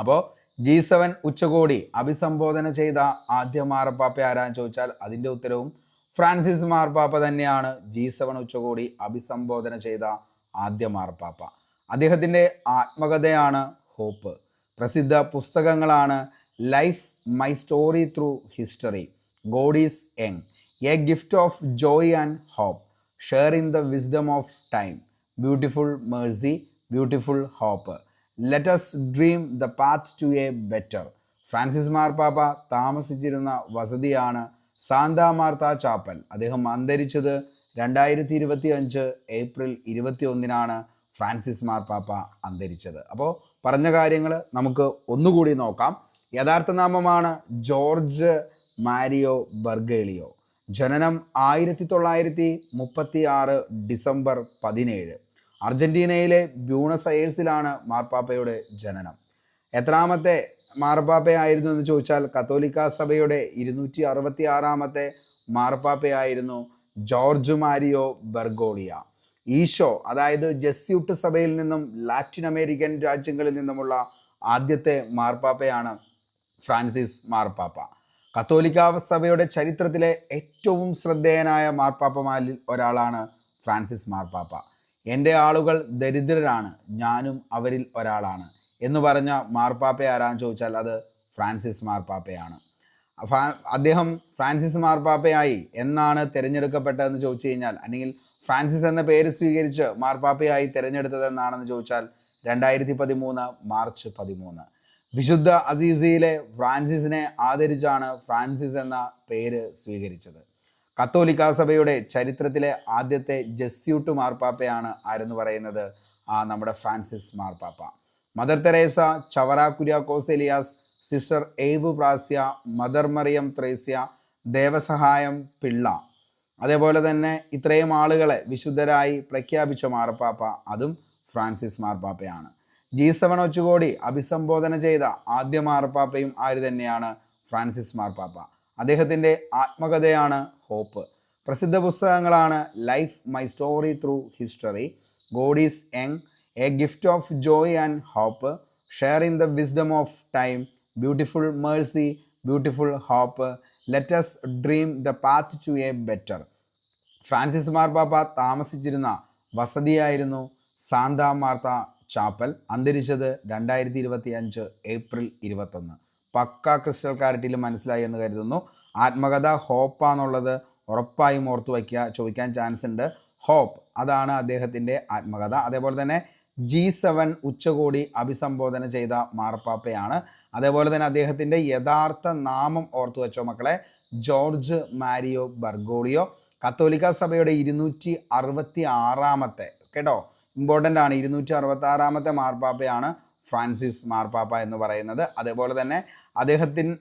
അപ്പോൾ G7 ഉച്ചകോടി അഭിസംബോധന ചെയ്ത ആദ്യ മാർപ്പാപ്പ ആരാന്ന് ചോദിച്ചാൽ അതിൻ്റെ ഉത്തരവും ഫ്രാൻസിസ് മാർപ്പാപ്പ തന്നെയാണ്. G7 ഉച്ചകോടി അഭിസംബോധന ചെയ്ത ആദ്യ മാർപ്പാപ്പ. അദ്ദേഹത്തിൻ്റെ ആത്മകഥയാണ് ഹോപ്പ്. പ്രസിദ്ധ പുസ്തകങ്ങളാണ് life, my story through history, God is young, a gift of joy and hope, share in the wisdom of time, beautiful mercy, beautiful hope, let us dream the path to a better. Francis മാർപ്പാപ്പ താമസിച്ചിരുന്ന വസതിയാണ് Santa Martha chapel. അദ്ദേഹം അന്തരിച്ചത് 2025 April 21 Francis മാർപ്പാപ്പ അന്തരിച്ചത്. അപ്പോൾ പറഞ്ഞ കാര്യങ്ങൾ നമുക്ക് ഒന്നുകൂടി നോക്കാം. യഥാർത്ഥ നാമമാണ് ജോർജ് മാരിയോ ബെർഗോളിയോ. ജനനം 1936 ഡിസംബർ 17. അർജന്റീനയിലെ ബ്യൂണസ് അയേഴ്സിലാണ് മാർപ്പാപ്പയുടെ ജനനം. എത്രാമത്തെ മാർപ്പാപ്പയായിരുന്നു എന്ന് ചോദിച്ചാൽ കത്തോലിക്ക സഭയുടെ 266 മാർപ്പാപ്പയായിരുന്നു ജോർജ് മാരിയോ ബെർഗോളിയ. ഈശോ അതായത് ജസ്യൂട്ട് സഭയിൽ നിന്നും ലാറ്റിൻ അമേരിക്കൻ രാജ്യങ്ങളിൽ നിന്നുമുള്ള ആദ്യത്തെ മാർപ്പാപ്പയാണ് ഫ്രാൻസിസ് മാർപ്പാപ്പ. കത്തോലിക്ക സഭയുടെ ചരിത്രത്തിലെ ഏറ്റവും ശ്രദ്ധേയനായ മാർപ്പാപ്പമാരിൽ ഒരാളാണ് ഫ്രാൻസിസ് മാർപ്പാപ്പ. എൻ്റെ ആളുകൾ ദരിദ്രരാണ്, ഞാനും അവരിൽ ഒരാളാണ് എന്ന് പറഞ്ഞ മാർപ്പാപ്പ ആരാന്ന് ചോദിച്ചാൽ അത് ഫ്രാൻസിസ് മാർപ്പാപ്പയാണ്. അദ്ദേഹം ഫ്രാൻസിസ് മാർപ്പാപ്പയായി എന്നാണ് തിരഞ്ഞെടുക്കപ്പെട്ടതെന്ന് ചോദിച്ചു കഴിഞ്ഞാൽ, അല്ലെങ്കിൽ ഫ്രാൻസിസ് എന്ന പേര് സ്വീകരിച്ച് മാർപ്പാപ്പയായി തിരഞ്ഞെടുത്തത് എന്നാണെന്ന് ചോദിച്ചാൽ 2013 മാർച്ച് 13. വിശുദ്ധ അസീസിയിലെ ഫ്രാൻസിസിനെ ആദരിച്ചാണ് ഫ്രാൻസിസ് എന്ന പേര് സ്വീകരിച്ചത്. കത്തോലിക്ക സഭയുടെ ചരിത്രത്തിലെ ആദ്യത്തെ ജസ്യൂട്ട് മാർപ്പാപ്പയാണ് ആരെന്ന് പറയുന്നത് നമ്മുടെ ഫ്രാൻസിസ് മാർപ്പാപ്പ. Mother Teresa, Chavara Kuriakose Elias, sister Euphrasia, mother Mariam Thresia, Devasahayam Pillai, അതേപോലെ തന്നെ ഇത്രയും ആളുകളെ വിശുദ്ധരായി പ്രഖ്യാപിച്ച മാർപ്പാപ്പ അതും ഫ്രാൻസിസ് മാർപ്പാപ്പയാണ്. G7 ഉച്ചകോടി അഭിസംബോധന ചെയ്ത ആദ്യ മാർപ്പാപ്പയും ആര് തന്നെയാണ് ഫ്രാൻസിസ് മാർപ്പാപ്പ. അദ്ദേഹത്തിൻ്റെ ആത്മകഥയാണ് ഹോപ്പ്. പ്രസിദ്ധ പുസ്തകങ്ങളാണ് life, my story through history, God is young, a gift of joy and hope, share in the wisdom of time, beautiful mercy, beautiful hope, let us dream the path to a better. Francis മാർപ്പാപ്പ താമസിച്ചിരുന്ന വസതിയായിരുന്നു Santa Martha chapel. അന്തരിച്ചത് 2025 April 21. പക്ക crystal ക്ലാരിറ്റിയിൽ മനസ്സിലായി എന്ന് കരുതുന്നു. ആത്മകഥ ഹോപ്പാന്നുള്ളത് ഉറപ്പായും ഓർത്തു വയ്ക്കുക, ചോദിക്കാൻ ചാൻസ് ഉണ്ട്. ഹോപ്പ് അതാണ് അദ്ദേഹത്തിൻ്റെ ആത്മകഥ. അതേപോലെ തന്നെ G7 ഉച്ചകോടി അഭിസംബോധന ചെയ്ത മാർപ്പാപ്പയാണ്. അതേപോലെ തന്നെ അദ്ദേഹത്തിൻ്റെ യഥാർത്ഥ നാമം ഓർത്തു വെച്ചോ മക്കളെ, ജോർജ് മാരിയോ ബർഗോളിയോ. കത്തോലിക്ക സഭയുടെ 266 കേട്ടോ, ഇമ്പോർട്ടൻ്റ് ആണ്, 266 മാർപ്പാപ്പയാണ് ഫ്രാൻസിസ് മാർപ്പാപ്പ എന്ന് പറയുന്നത്. അതേപോലെ തന്നെ അദ്ദേഹത്തിന്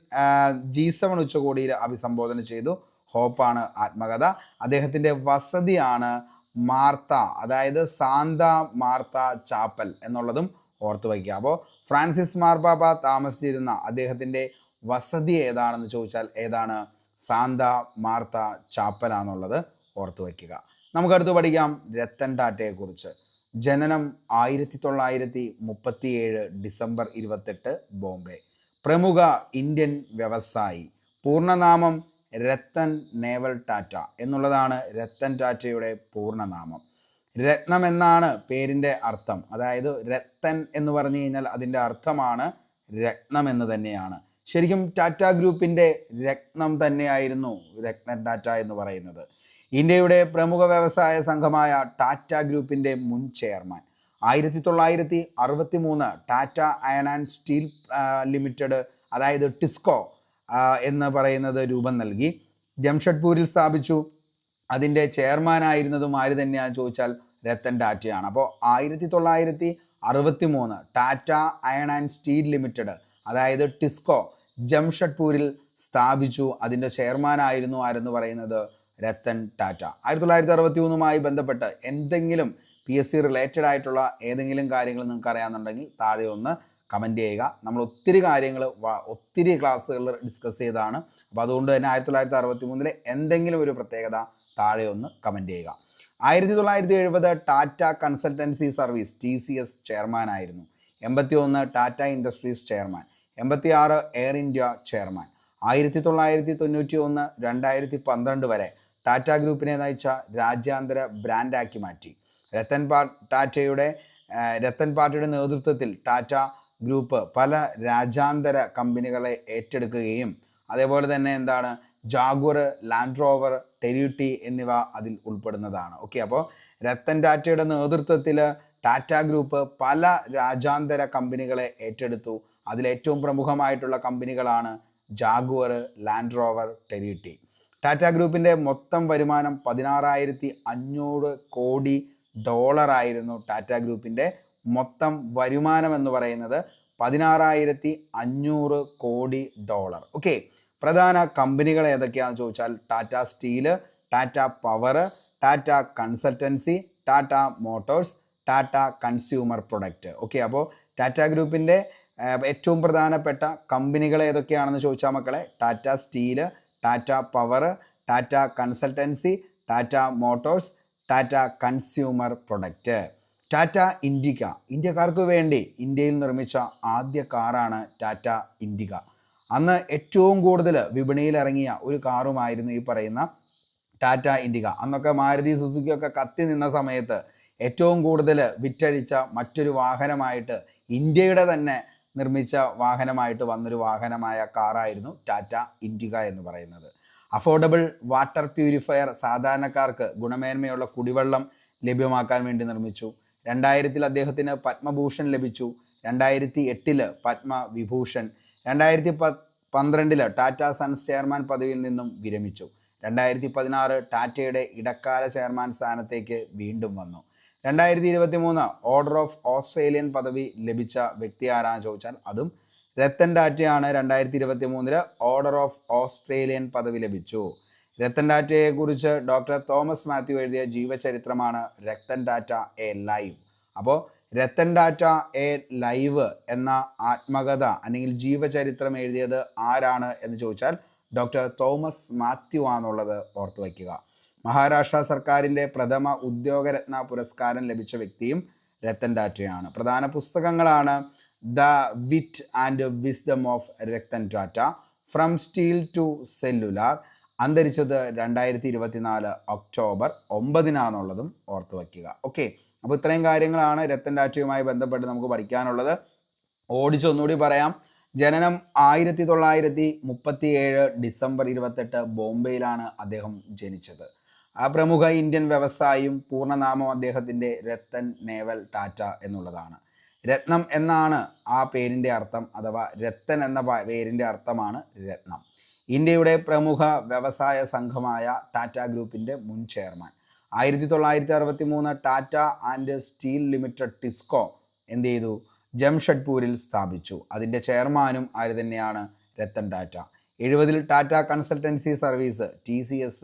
G7 ഉച്ചകോടിയിൽ അഭിസംബോധന ചെയ്തു. ഹോപ്പാണ് ആത്മകഥ. അദ്ദേഹത്തിൻ്റെ വസതിയാണ് മാർത്ത, അതായത് സാന്ത മാർത്ത ചാപ്പൽ എന്നുള്ളതും ഓർത്തു വയ്ക്കുക. അപ്പോൾ ഫ്രാൻസിസ് മാർപ്പാപ്പ താമസിച്ചിരുന്ന അദ്ദേഹത്തിൻ്റെ വസതി ഏതാണെന്ന് ചോദിച്ചാൽ ഏതാണ്? സാന്ത മാർത്ത ചാപ്പലാണെന്നുള്ളത് ഓർത്തു വയ്ക്കുക. നമുക്കടുത്ത് പഠിക്കാം രത്തൻ ടാറ്റയെക്കുറിച്ച്. ജനനം 1937 ഡിസംബർ 28 ബോംബെ. പ്രമുഖ ഇന്ത്യൻ വ്യവസായി. പൂർണ്ണനാമം രത്തൻ നേവൽ ടാറ്റ എന്നുള്ളതാണ് രത്തൻ ടാറ്റയുടെ പൂർണ്ണനാമം. രത്നം എന്നാണ് പേരിൻ്റെ അർത്ഥം. അതായത് രത്തൻ എന്ന് പറഞ്ഞു കഴിഞ്ഞാൽ അതിൻ്റെ അർത്ഥമാണ് രത്നം എന്ന് തന്നെയാണ്. ശരിക്കും ടാറ്റ ഗ്രൂപ്പിൻ്റെ രത്നം തന്നെയായിരുന്നു രത്തൻ ടാറ്റ എന്ന് പറയുന്നത്. ഇന്ത്യയുടെ പ്രമുഖ വ്യവസായ സംഘമായ ടാറ്റ ഗ്രൂപ്പിൻ്റെ മുൻ chairman. 1963 Tata iron and steel limited, അതായത് ടിസ്കോ എന്ന് പറയുന്നത് രൂപം നൽകി. ജംഷഡ്പൂരിൽ സ്ഥാപിച്ചു. അതിൻ്റെ ചെയർമാനായിരുന്നതും ആര് തന്നെയാണെന്ന് ചോദിച്ചാൽ രത്തൻ ടാറ്റയാണ്. അപ്പോൾ 1963 Tata iron and steel limited, അതായത് ടിസ്കോ, ജംഷഡ്പൂരിൽ സ്ഥാപിച്ചു. അതിൻ്റെ ചെയർമാനായിരുന്നു ആരെന്ന് പറയുന്നത് രത്തൻ ടാറ്റ. 1963 ബന്ധപ്പെട്ട് എന്തെങ്കിലും PSC റിലേറ്റഡ് ആയിട്ടുള്ള ഏതെങ്കിലും കാര്യങ്ങൾ നിങ്ങൾക്ക് അറിയാമെന്നുണ്ടെങ്കിൽ താഴെ ഒന്ന് കമൻറ്റ് ചെയ്യുക. നമ്മൾ ഒത്തിരി കാര്യങ്ങൾ ഒത്തിരി ക്ലാസ്സുകൾ ഡിസ്കസ് ചെയ്തതാണ്. അപ്പോൾ അതുകൊണ്ട് തന്നെ 1963 എന്തെങ്കിലും ഒരു പ്രത്യേകത താഴെ ഒന്ന് കമൻറ്റ് ചെയ്യുക. 1970 Tata consultancy service TCS ചെയർമാനായിരുന്നു. 81 Tata industries chairman. 86 Air India chairman. 1991 2012 വരെ ടാറ്റ ഗ്രൂപ്പിനെ നയിച്ച രാജ്യാന്തര ബ്രാൻഡാക്കി മാറ്റി. രത്തൻ പാർട്ടിയുടെ നേതൃത്വത്തിൽ ടാറ്റ ഗ്രൂപ്പ് പല രാജ്യാന്തര കമ്പനികളെ ഏറ്റെടുക്കുകയും അതേപോലെ തന്നെ എന്താണ് ജാഗ്വർ, ലാൻഡ് റോവർ, ടെരിറ്റി എന്നിവ അതിൽ ഉൾപ്പെടുന്നതാണ്. ഓക്കെ, അപ്പോൾ രത്തൻ ടാറ്റയുടെ നേതൃത്വത്തിൽ ടാറ്റ ഗ്രൂപ്പ് പല രാജ്യാന്തര കമ്പനികളെ ഏറ്റെടുത്തു. അതിലേറ്റവും പ്രമുഖമായിട്ടുള്ള കമ്പനികളാണ് ജാഗ്വർ, ലാൻഡ് റോവർ, ടെരിറ്റി. ടാറ്റ ഗ്രൂപ്പിൻ്റെ മൊത്തം വരുമാനം $16,500 കോടി ആയിരുന്നു. ടാറ്റ ഗ്രൂപ്പിൻ്റെ മൊത്തം വരുമാനം എന്ന് പറയുന്നത് $16,500 കോടി. ഓക്കെ, പ്രധാന കമ്പനികൾ ഏതൊക്കെയാണെന്ന് ചോദിച്ചാൽ Tata steel, Tata power, Tata consultancy, Tata motors, Tata consumer product. Okay, അപ്പോൾ ടാറ്റ ഗ്രൂപ്പിൻ്റെ ഏറ്റവും പ്രധാനപ്പെട്ട കമ്പനികൾ ഏതൊക്കെയാണെന്ന് ചോദിച്ചാൽ മക്കളെ Tata steel, Tata power, Tata consultancy, Tata motors, Tata consumer product. Tata Indica, ഇന്ത്യക്കാർക്ക് വേണ്ടി ഇന്ത്യയിൽ നിർമ്മിച്ച ആദ്യ കാറാണ് ടാറ്റ ഇൻഡിക. അന്ന് ഏറ്റവും കൂടുതൽ വിപണിയിൽ ഇറങ്ങിയ ഒരു കാറുമായിരുന്നു ഈ പറയുന്ന ടാറ്റ ഇൻഡിക. അന്നൊക്കെ മാരുതി സുസുക്കിയൊക്കെ കത്തി നിന്ന സമയത്ത് ഏറ്റവും കൂടുതൽ വിറ്റഴിച്ച മറ്റൊരു വാഹനമായിട്ട് ഇന്ത്യയുടെ തന്നെ നിർമ്മിച്ച വാഹനമായിട്ട് വന്നൊരു വാഹനമായ കാറായിരുന്നു ടാറ്റ ഇൻഡിക എന്ന് പറയുന്നത്. അഫോർഡബിൾ വാട്ടർ പ്യൂരിഫയർ, സാധാരണക്കാർക്ക് ഗുണമേന്മയുള്ള കുടിവെള്ളം ലഭ്യമാക്കാൻ വേണ്ടി നിർമ്മിച്ചു. 2000 അദ്ദേഹത്തിന് പത്മഭൂഷൺ ലഭിച്ചു. 2008 പത്മവിഭൂഷൺ. 2012 ടാറ്റ സൺസ് ചെയർമാൻ പദവിയിൽ നിന്നും വിരമിച്ചു. 2016 ടാറ്റയുടെ ഇടക്കാല ചെയർമാൻ സ്ഥാനത്തേക്ക് വീണ്ടും വന്നു. 2023 ഓർഡർ ഓഫ് ഓസ്ട്രേലിയൻ പദവി ലഭിച്ച വ്യക്തി ആരാന്ന് ചോദിച്ചാൽ അതും രത്തൻ ടാറ്റയാണ്. 2023 ഓർഡർ ഓഫ് ഓസ്ട്രേലിയൻ പദവി ലഭിച്ചു. രത്തൻ ടാറ്റയെ കുറിച്ച് ഡോക്ടർ തോമസ് മാത്യു എഴുതിയ ജീവചരിത്രമാണ് രത്തൻ ടാറ്റ എ ലൈവ്. അപ്പോൾ രത്തൻ ടാറ്റ എ ലൈവ് എന്ന ആത്മകഥ അല്ലെങ്കിൽ ജീവചരിത്രം എഴുതിയത് ആരാണ് എന്ന് ചോദിച്ചാൽ ഡോക്ടർ തോമസ് മാത്യു ആണെന്നുള്ളത് ഓർത്തു വയ്ക്കുക. മഹാരാഷ്ട്ര സർക്കാരിൻ്റെ പ്രഥമ ഉദ്യോഗരത്ന പുരസ്കാരം ലഭിച്ച വ്യക്തിയും രത്തൻ ടാറ്റയാണ്. പ്രധാന പുസ്തകങ്ങളാണ് the wit and wisdom of Ratan Tata, from steel to cellular. അന്തരിച്ചത് 2024 ഒക്ടോബർ 9 ഓർത്തു വയ്ക്കുക. ഓക്കെ, അപ്പോൾ ഇത്രയും കാര്യങ്ങളാണ് രത്തൻ ടാറ്റയുമായി ബന്ധപ്പെട്ട് നമുക്ക് പഠിക്കാനുള്ളത്. ഓടിച്ചൊന്നുകൂടി പറയാം. ജനനം 1937 ഡിസംബർ 28 ബോംബെയിലാണ് അദ്ദേഹം ജനിച്ചത്. ആ പ്രമുഖ ഇന്ത്യൻ വ്യവസായിയും പൂർണ്ണനാമം അദ്ദേഹത്തിൻ്റെ രത്തൻ നേവൽ ടാറ്റ എന്നുള്ളതാണ്. രത്നം എന്നാണ് ആ പേരിൻ്റെ അർത്ഥം, അഥവാ രത്തൻ എന്ന പേരിൻ്റെ അർത്ഥമാണ് രത്നം. ഇന്ത്യയുടെ പ്രമുഖ വ്യവസായ സംഘമായ ടാറ്റ ഗ്രൂപ്പിൻ്റെ മുൻ chairman. 1963 Tata and steel limited TISCO എന്ത് ചെയ്തു? ജംഷഡ്പൂരിൽ സ്ഥാപിച്ചു. അതിൻ്റെ ചെയർമാനും ആര് തന്നെയാണ്? Ratan Tata. 70 Tata consultancy service TCS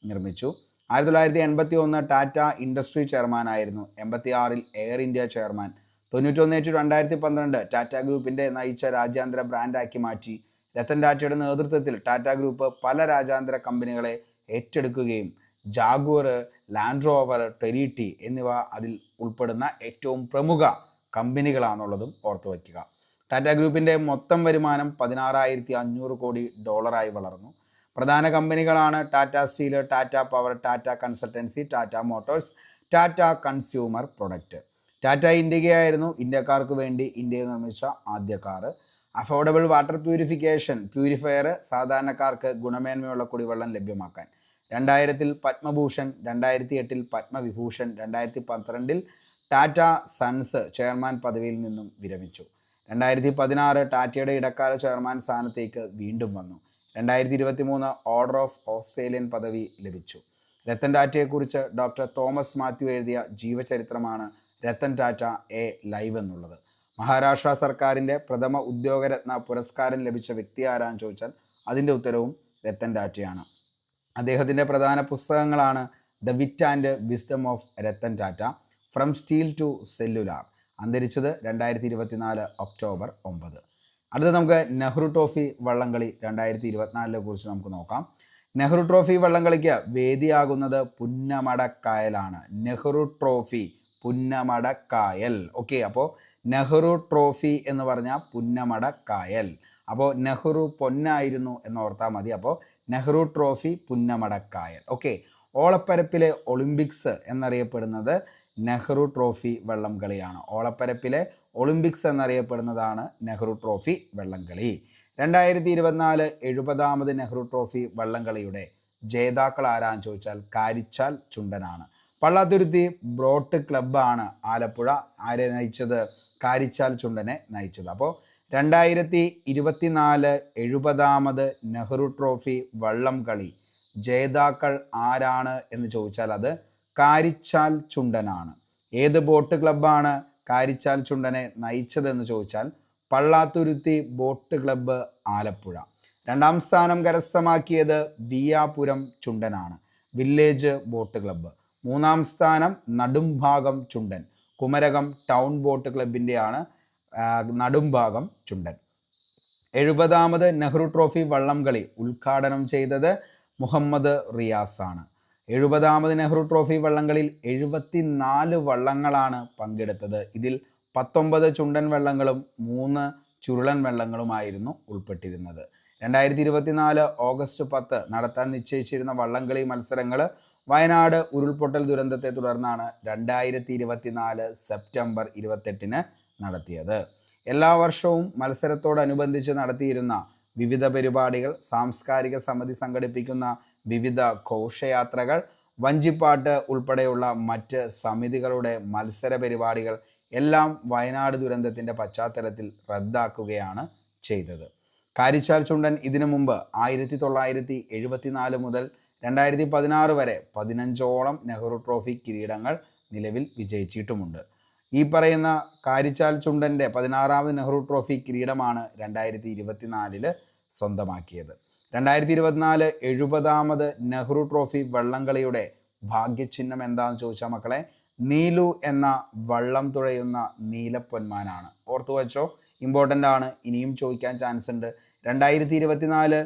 നിർമ്മിച്ചു. 1981 ടാറ്റ ഇൻഡസ്ട്രി ചെയർമാനായിരുന്നു. 86 എയർ ഇന്ത്യ ചെയർമാൻ. 91-2012 ടാറ്റ ഗ്രൂപ്പിൻ്റെ നയിച്ച രാജ്യാന്തര ബ്രാൻഡാക്കി മാറ്റി. രത്തൻ ടാറ്റയുടെ നേതൃത്വത്തിൽ ടാറ്റ ഗ്രൂപ്പ് പല രാജ്യാന്തര കമ്പനികളെ ഏറ്റെടുക്കുകയും ജാഗ്വർ, ലാൻഡ് റോവർ, ടെറിറ്റി എന്നിവ അതിൽ ഉൾപ്പെടുന്ന ഏറ്റവും പ്രമുഖ കമ്പനികളാണെന്നുള്ളതും ഓർത്തു വയ്ക്കുക. ടാറ്റ ഗ്രൂപ്പിൻ്റെ മൊത്തം വരുമാനം $16,500 കോടി വളർന്നു. പ്രധാന കമ്പനികളാണ് Tata steel, Tata power, Tata consultancy, Tata motors, Tata consumer product. Tata ഇന്ത്യക്കായിരുന്നു ഇന്ത്യക്കാർക്ക് വേണ്ടി ഇന്ത്യയിൽ നിർമ്മിച്ച ആദ്യ കാറ്. അഫോർഡബിൾ വാട്ടർ പ്യൂരിഫയർ സാധാരണക്കാർക്ക് ഗുണമേന്മയുള്ള കുടിവെള്ളം ലഭ്യമാക്കാൻ. 2000 പത്മഭൂഷൺ, 2008 പത്മവിഭൂഷൺ, 2012 ടാറ്റ സൺസ് ചെയർമാൻ പദവിയിൽ നിന്നും വിരമിച്ചു. 2016 ടാറ്റയുടെ ഇടക്കാല ചെയർമാൻ സ്ഥാനത്തേക്ക് വീണ്ടും വന്നു. 2023 ഓർഡർ ഓഫ് ഓസ്ട്രേലിയൻ പദവി ലഭിച്ചു. രത്തൻ ടാറ്റയെക്കുറിച്ച് ഡോക്ടർ തോമസ് മാത്യു എഴുതിയ ജീവചരിത്രമാണ് രത്തൻ ടാറ്റ എ ലൈവ് എന്നുള്ളത്. മഹാരാഷ്ട്ര സർക്കാരിൻ്റെ പ്രഥമ ഉദ്യോഗരത്ന പുരസ്കാരം ലഭിച്ച വ്യക്തി ആരാന്ന് ചോദിച്ചാൽ അതിൻ്റെ ഉത്തരവും രത്തൻ ടാറ്റയാണ്. അദ്ദേഹത്തിൻ്റെ പ്രധാന പുസ്തകങ്ങളാണ് the wit and wisdom of Ratan Tata, from steel to cellular. അന്തരിച്ചത് 2024 ഒക്ടോബർ 9. അടുത്ത നമുക്ക് നെഹ്റു ട്രോഫി വള്ളംകളി 2024 കുറിച്ച് നമുക്ക് നോക്കാം. നെഹ്റു ട്രോഫി വള്ളംകളിക്ക് വേദിയാകുന്നത് പുന്നമടക്കായലാണ്. നെഹ്റു ട്രോഫി പുന്നമടക്കായൽ. ഓക്കെ, അപ്പോൾ നെഹ്റു ട്രോഫി എന്ന് പറഞ്ഞാൽ പുന്നമടക്കായൽ. അപ്പോൾ നെഹ്റു പൊന്നായിരുന്നു എന്നോർത്താൽ മതി. അപ്പോൾ നെഹ്റു ട്രോഫി പുന്നമടക്കായൽ. ഓക്കെ, ഓളപ്പരപ്പിലെ ഒളിമ്പിക്സ് എന്നറിയപ്പെടുന്നത് നെഹ്റു ട്രോഫി വള്ളംകളിയാണ്. ഓളപ്പരപ്പിലെ ഒളിമ്പിക്സ് എന്നറിയപ്പെടുന്നതാണ് നെഹ്റു ട്രോഫി വള്ളംകളി. 2024 70ാമത് നെഹ്റു ട്രോഫി വള്ളംകളിയുടെ ജേതാക്കൾ ആരാന്ന് ചോദിച്ചാൽ കാരിച്ചാൽ ചുണ്ടനാണ്. പള്ളാത്തുരുത്തി ബ്രോട്ട് ക്ലബ്ബാണ് ആലപ്പുഴ ആരെ നയിച്ചത്? കാരിച്ചാൽ ചുണ്ടനെ നയിച്ചത്. അപ്പോൾ 2024 70ാമത് നെഹ്റു ട്രോഫി വള്ളംകളി ജേതാക്കൾ ആരാണ് എന്ന് ചോദിച്ചാൽ അത് കാരിച്ചാൽ ചുണ്ടനാണ്. ഏത് ബോട്ട് ക്ലബ്ബാണ് കാരിച്ചാൽ ചുണ്ടനെ നയിച്ചതെന്ന് ചോദിച്ചാൽ പള്ളാത്തുരുത്തി ബോട്ട് ക്ലബ്ബ് ആലപ്പുഴ. 2ാം സ്ഥാനം കരസ്ഥമാക്കിയത് വിയാപുരം ചുണ്ടനാണ്, വില്ലേജ് ബോട്ട് ക്ലബ്ബ്. 3ാം സ്ഥാനം നടുംഭാഗം ചുണ്ടൻ, കുമരകം ടൗൺ ബോട്ട് ക്ലബിൻ്റെയാണ് നടുംഭാഗം ചുണ്ടൻ. 70ാമത് നെഹ്റു ട്രോഫി വള്ളംകളി ഉദ്ഘാടനം ചെയ്തത് മുഹമ്മദ് റിയാസ് ആണ്. 70ാമത് നെഹ്റു ട്രോഫി വള്ളംകളിയിൽ 74 വള്ളങ്ങളാണ് പങ്കെടുത്തത്. ഇതിൽ 19 ചുണ്ടൻ വള്ളങ്ങളും 3 ചുരുളൻ വള്ളങ്ങളുമായിരുന്നു ഉൾപ്പെട്ടിരുന്നത്. 2024 ഓഗസ്റ്റ് 10 നടത്താൻ നിശ്ചയിച്ചിരുന്ന വള്ളംകളി മത്സരങ്ങൾ വയനാട് ഉരുൾപൊട്ടൽ ദുരന്തത്തെ തുടർന്നാണ് 2024 സെപ്റ്റംബർ 28 നടത്തിയത്. എല്ലാ വർഷവും മത്സരത്തോടനുബന്ധിച്ച് നടത്തിയിരുന്ന വിവിധ പരിപാടികൾ, സാംസ്കാരിക സമിതി സംഘടിപ്പിക്കുന്ന വിവിധ ഘോഷയാത്രകൾ, വഞ്ചിപ്പാട്ട് ഉൾപ്പെടെയുള്ള മറ്റ് സമിതികളുടെ മത്സര പരിപാടികൾ എല്ലാം വയനാട് ദുരന്തത്തിൻ്റെ പശ്ചാത്തലത്തിൽ റദ്ദാക്കുകയാണ് ചെയ്തത്. കാരിച്ചാൽ ചുണ്ടൻ ഇതിനു മുമ്പ് 1974 മുതൽ 2016 വരെ 15ഓളം നെഹ്റു ട്രോഫി കിരീടങ്ങൾ നിലവിൽ വിജയിച്ചിട്ടുമുണ്ട്. ഈ പറയുന്ന കാരിച്ചാൽ ചുണ്ടൻ്റെ 16ാമത് നെഹ്റു ട്രോഫി കിരീടമാണ് 2024 സ്വന്തമാക്കിയത്. 2024 70ാമത് നെഹ്റു ട്രോഫി വള്ളംകളിയുടെ ഭാഗ്യചിഹ്നം എന്താണെന്ന് ചോദിച്ചാൽ മക്കളെ, നീലു എന്ന വള്ളം തുഴയുന്ന നീലപ്പൊന്മാനാണ്. ഓർത്തു വച്ചോ, ഇമ്പോർട്ടൻ്റ് ആണ്, ഇനിയും ചോദിക്കാൻ ചാൻസ് ഉണ്ട്. 2024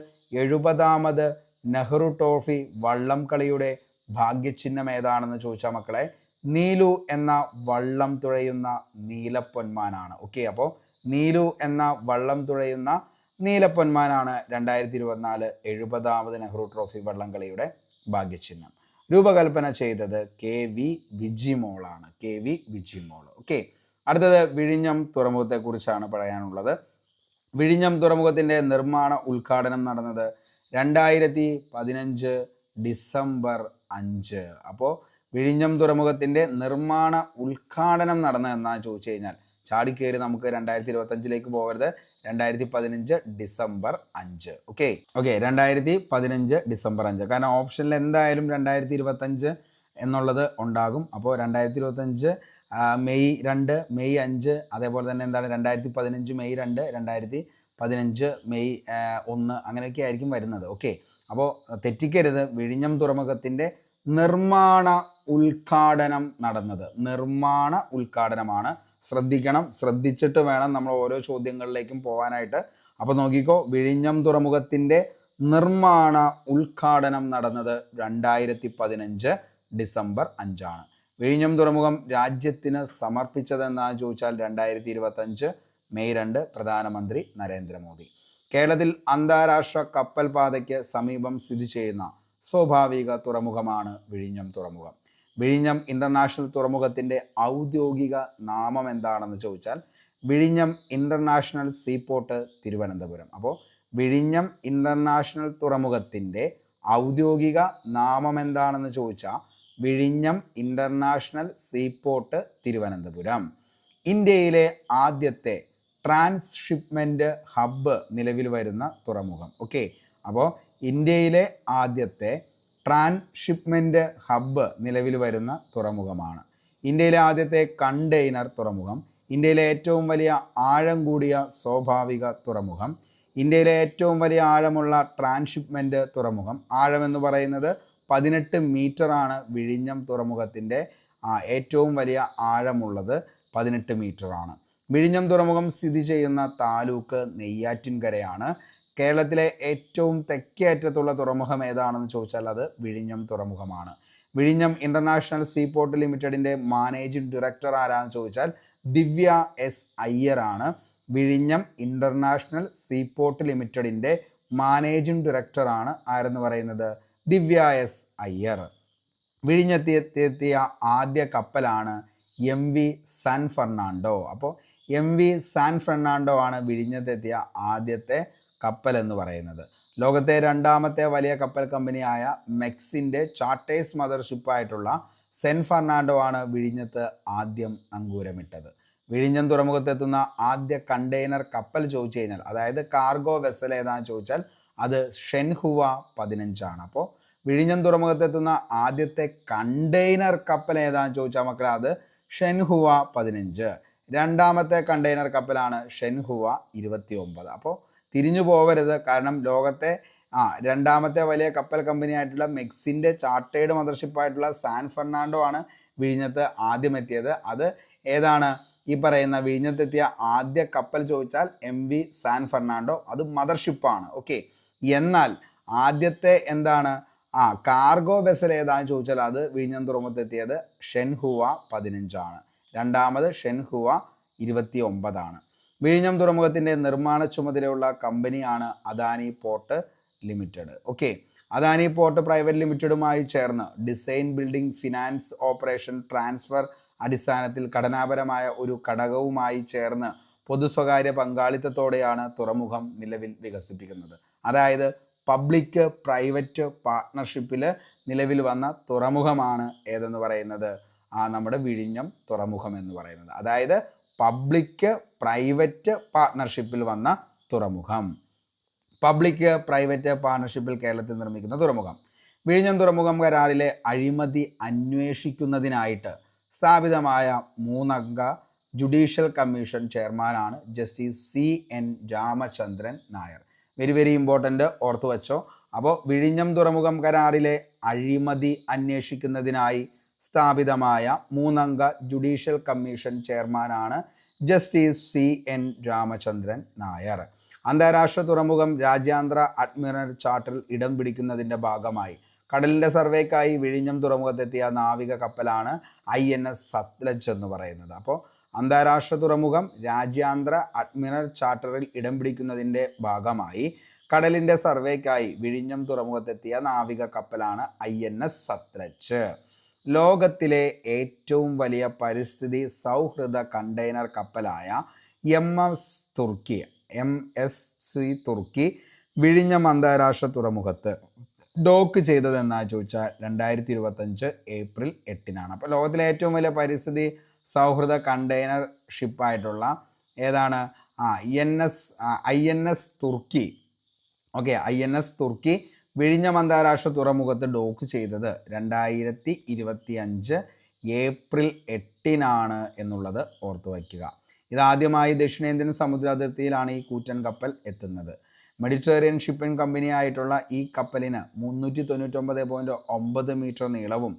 70ാമത് നെഹ്റു ട്രോഫി വള്ളം കളിയുടെ ഭാഗ്യചിഹ്നം ഏതാണെന്ന് ചോദിച്ചാൽ മക്കളെ നീലു എന്ന വള്ളം തുഴയുന്ന നീലപ്പൊന്മാനാണ്. ഓക്കെ, അപ്പോൾ നീലു എന്ന വള്ളം തുഴയുന്ന നീലപ്പൊന്മാനാണ് 2024 70ാമത് നെഹ്റു ട്രോഫി വള്ളംകളിയുടെ ഭാഗ്യചിഹ്നം. രൂപകൽപ്പന ചെയ്തത് KV വിജിമോളാണ്. KV വിജിമോൾ. ഓക്കെ, അടുത്തത് വിഴിഞ്ഞം തുറമുഖത്തെക്കുറിച്ചാണ് പറയാനുള്ളത്. വിഴിഞ്ഞം തുറമുഖത്തിൻ്റെ നിർമ്മാണ ഉദ്ഘാടനം നടന്നത് 2015 ഡിസംബർ 5. അപ്പോൾ വിഴിഞ്ഞം തുറമുഖത്തിൻ്റെ നിർമ്മാണ ഉദ്ഘാടനം നടന്നതെന്നാണ് ചോദിച്ചു കഴിഞ്ഞാൽ ചാടിക്കേറി നമുക്ക് 2025 പോകരുത്. 2015 ഡിസംബർ 5. Okay, 2015 December 5. കാരണം ഓപ്ഷനിൽ എന്തായാലും 2025 എന്നുള്ളത് ഉണ്ടാകും. അപ്പോൾ 2025 മെയ് 2, മെയ് 5, അതേപോലെ തന്നെ എന്താണ് 2015 മെയ് 2, 2015 മെയ് 1 അങ്ങനെയൊക്കെ ആയിരിക്കും വരുന്നത്. ഓക്കെ, അപ്പോൾ തെറ്റിക്കരുത്. വിഴിഞ്ഞം തുറമുഖത്തിൻ്റെ നിർമ്മാണ ഉദ്ഘാടനം നടന്നത് നിർമ്മാണ ഉദ്ഘാടനമാണ്. ശ്രദ്ധിക്കണം, ശ്രദ്ധിച്ചിട്ട് വേണം നമ്മൾ ഓരോ ചോദ്യങ്ങളിലേക്കും പോകാനായിട്ട്. അപ്പോൾ നോക്കിക്കോ, വിഴിഞ്ഞം തുറമുഖത്തിൻ്റെ നിർമ്മാണ ഉദ്ഘാടനം നടന്നത് 2015 ഡിസംബർ 5. വിഴിഞ്ഞം തുറമുഖം രാജ്യത്തിന് സമർപ്പിച്ചതെന്നാണ് ചോദിച്ചാൽ 2025 മെയ് 2 പ്രധാനമന്ത്രി നരേന്ദ്രമോദി. കേരളത്തിൽ അന്താരാഷ്ട്ര കപ്പൽ പാതയ്ക്ക് സമീപം സ്ഥിതി ചെയ്യുന്ന സ്വാഭാവിക തുറമുഖമാണ് വിഴിഞ്ഞം തുറമുഖം. വിഴിഞ്ഞം ഇൻ്റർനാഷണൽ തുറമുഖത്തിൻ്റെ ഔദ്യോഗിക നാമം എന്താണെന്ന് ചോദിച്ചാൽ വിഴിഞ്ഞം ഇൻ്റർനാഷണൽ സീപോർട്ട് തിരുവനന്തപുരം. അപ്പോൾ വിഴിഞ്ഞം ഇൻ്റർനാഷണൽ തുറമുഖത്തിൻ്റെ ഔദ്യോഗിക നാമം എന്താണെന്ന് ചോദിച്ചാൽ വിഴിഞ്ഞം ഇൻ്റർനാഷണൽ സീപോർട്ട് തിരുവനന്തപുരം. ഇന്ത്യയിലെ ആദ്യത്തെ ട്രാൻസ്ഷിപ്മെൻറ്റ് ഹബ്ബ് നിലവിൽ വരുന്ന തുറമുഖം. ഓക്കെ, അപ്പോൾ ഇന്ത്യയിലെ ആദ്യത്തെ ട്രാൻസ്ഷിപ്മെൻറ്റ് ഹബ്ബ് നിലവിൽ വരുന്ന തുറമുഖമാണ്. ഇന്ത്യയിലെ ആദ്യത്തെ കണ്ടെയ്നർ തുറമുഖം, ഇന്ത്യയിലെ ഏറ്റവും വലിയ ആഴം കൂടിയ സ്വാഭാവിക തുറമുഖം, ഇന്ത്യയിലെ ഏറ്റവും വലിയ ആഴമുള്ള ട്രാൻസ്ഷിപ്മെൻറ്റ് തുറമുഖം. ആഴമെന്ന് പറയുന്നത് 18 മീറ്ററാണ്. വിഴിഞ്ഞം തുറമുഖത്തിൻ്റെ ഏറ്റവും വലിയ ആഴമുള്ളത് 18 മീറ്ററാണ്. വിഴിഞ്ഞം തുറമുഖം സ്ഥിതി ചെയ്യുന്ന താലൂക്ക് നെയ്യാറ്റിൻകരയാണ്. കേരളത്തിലെ ഏറ്റവും തെക്കേ അറ്റത്തുള്ള തുറമുഖം ഏതാണെന്ന് ചോദിച്ചാൽ അത് വിഴിഞ്ഞം തുറമുഖമാണ്. വിഴിഞ്ഞം ഇൻ്റർനാഷണൽ സീപോർട്ട് ലിമിറ്റഡിൻ്റെ മാനേജിംഗ് ഡയറക്ടർ ആരാന്ന് ചോദിച്ചാൽ ദിവ്യ S. അയ്യറാണ്. വിഴിഞ്ഞം ഇൻ്റർനാഷണൽ സീപോർട്ട് ലിമിറ്റഡിൻ്റെ മാനേജിംഗ് ഡയറക്ടറാണ് ആരെന്ന് പറയുന്നത് ദിവ്യ S. അയ്യർ. വിഴിഞ്ഞെത്തിയ ആദ്യ കപ്പലാണ് MV സാൻ ഫെർണാണ്ടോ. അപ്പോൾ MV സാൻ ഫെർണാണ്ടോ ആണ് വിഴിഞ്ഞത്തെത്തിയ ആദ്യത്തെ കപ്പൽ എന്ന് പറയുന്നത്. ലോകത്തെ രണ്ടാമത്തെ വലിയ കപ്പൽ കമ്പനിയായ മെക്സിൻ്റെ ചാർട്ടേഴ്സ് മദർഷിപ്പായിട്ടുള്ള സെൻ ഫെർണാണ്ടോ ആണ് വിഴിഞ്ഞത്ത് ആദ്യം നങ്കൂരമിട്ടത്. വിഴിഞ്ഞം തുറമുഖത്തെത്തുന്ന ആദ്യ കണ്ടെയ്നർ കപ്പൽ ചോദിച്ചു കഴിഞ്ഞാൽ, അതായത് കാർഗോ വെസൽ ഏതാണെന്ന് ചോദിച്ചാൽ അത് ഷെൻഹുവ 15 ആണ്. അപ്പോൾ വിഴിഞ്ഞം തുറമുഖത്തെത്തുന്ന ആദ്യത്തെ കണ്ടെയ്നർ കപ്പൽ ഏതാണെന്ന് ചോദിച്ചാൽ മക്കളെ അത് ഷെൻഹുവ 15. രണ്ടാമത്തെ കണ്ടെയ്നർ കപ്പലാണ് ഷെൻഹുവ 29. അപ്പോൾ തിരിഞ്ഞു പോവരുത്. കാരണം ലോകത്തെ രണ്ടാമത്തെ വലിയ കപ്പൽ കമ്പനിയായിട്ടുള്ള മെക്സിൻ്റെ ചാർട്ടേഡ് മദർഷിപ്പായിട്ടുള്ള സാൻ ഫെർണാണ്ടോ ആണ് വിഴിഞ്ഞത്ത് ആദ്യം എത്തിയത്. അത് ഏതാണ് ഈ പറയുന്ന വിഴിഞ്ഞത്തെത്തിയ ആദ്യ കപ്പൽ ചോദിച്ചാൽ MV സാൻ ഫെർണാണ്ടോ, അത് മദർഷിപ്പാണ്. ഓക്കെ, എന്നാൽ ആദ്യത്തെ എന്താണ് കാർഗോ വെസൽ ഏതാണെന്ന് ചോദിച്ചാൽ അത് വിഴിഞ്ഞം തുറമുഖത്തെത്തിയത് ഷെൻഹുവ 15 ആണ്. രണ്ടാമത് ഷെൻഹുവ 29 ആണ്. വിഴിഞ്ഞം തുറമുഖത്തിൻ്റെ നിർമ്മാണ ചുമതലയുള്ള കമ്പനിയാണ് Adani port limited. Okay, Adani port private ലിമിറ്റഡുമായി ചേർന്ന് design, building, finance, operation, transfer അടിസ്ഥാനത്തിൽ ഘടനാപരമായ ഒരു ഘടകവുമായി ചേർന്ന് പൊതു സ്വകാര്യ പങ്കാളിത്തത്തോടെയാണ് തുറമുഖം നിലവിൽ വികസിപ്പിക്കുന്നത്. അതായത് പബ്ലിക് പ്രൈവറ്റ് പാർട്ട്ണർഷിപ്പിൽ നിലവിൽ വന്ന തുറമുഖമാണ് ഏതെന്ന് പറയുന്നത് നമ്മുടെ വിഴിഞ്ഞം തുറമുഖം എന്ന് പറയുന്നത്. അതായത് പബ്ലിക് പ്രൈവറ്റ് പാർട്ട്ണർഷിപ്പിൽ വന്ന തുറമുഖം. പബ്ലിക് പ്രൈവറ്റ് പാർട്ട്ണർഷിപ്പിൽ കേരളത്തിൽ നിർമ്മിക്കുന്ന തുറമുഖം. വിഴിഞ്ഞം തുറമുഖം കരാറിലെ അഴിമതി അന്വേഷിക്കുന്നതിനായിട്ട് സ്ഥാപിതമായ 3 അംഗ ജുഡീഷ്യൽ കമ്മീഷൻ ചെയർമാനാണ് justice CN Ramachandran Nair. Very important, ഓർത്തു വച്ചോ. അപ്പോൾ വിഴിഞ്ഞം തുറമുഖം കരാറിലെ അഴിമതി അന്വേഷിക്കുന്നതിനായി സ്ഥാപിതമായ 3 അംഗ ജുഡീഷ്യൽ കമ്മീഷൻ ചെയർമാനാണ് ജസ്റ്റിസ് CN രാമചന്ദ്രൻ നായർ. അന്താരാഷ്ട്ര തുറമുഖം രാജ്യാന്തര അഡ്മിറൽ ചാർട്ടറിൽ ഇടം പിടിക്കുന്നതിൻ്റെ ഭാഗമായി കടലിൻ്റെ സർവേക്കായി വിഴിഞ്ഞം തുറമുഖത്തെത്തിയ നാവിക കപ്പലാണ് INS സത്ലജ് എന്ന് പറയുന്നത്. അപ്പോൾ അന്താരാഷ്ട്ര തുറമുഖം രാജ്യാന്തര അഡ്മിറൽ ചാർട്ടറിൽ ഇടം പിടിക്കുന്നതിൻ്റെ ഭാഗമായി കടലിൻ്റെ സർവേക്കായി വിഴിഞ്ഞം തുറമുഖത്തെത്തിയ നാവിക കപ്പലാണ് INS സത്ലജ്. ലോകത്തിലെ ഏറ്റവും വലിയ പരിസ്ഥിതി സൗഹൃദ കണ്ടെയ്നർ കപ്പലായ MSC തുർക്കി വിഴിഞ്ഞം അന്താരാഷ്ട്ര തുറമുഖത്ത് ഡോക്ക് ചെയ്തതെന്നാ ചോദിച്ചാൽ 2025 ഏപ്രിൽ 8-നാണ്. അപ്പോൾ ലോകത്തിലെ ഏറ്റവും വലിയ പരിസ്ഥിതി സൗഹൃദ കണ്ടെയ്നർ ഷിപ്പായിട്ടുള്ള ഏതാണ്? INS തുർക്കി. ഓക്കെ, INS തുർക്കി വിഴിഞ്ഞം അന്താരാഷ്ട്ര തുറമുഖത്ത് ഡോക്ക് ചെയ്തത് 2025 ഏപ്രിൽ 8-നാണ് എന്നുള്ളത് ഓർത്തു വയ്ക്കുക. ഇതാദ്യമായി ദക്ഷിണേന്ത്യൻ സമുദ്ര അതിർത്തിയിലാണ് ഈ കൂറ്റൻ കപ്പൽ എത്തുന്നത്. മെഡിറ്ററേനിയൻ ഷിപ്പിംഗ് കമ്പനിയായിട്ടുള്ള ഈ കപ്പലിന് 399.9 മീറ്റർ നീളവും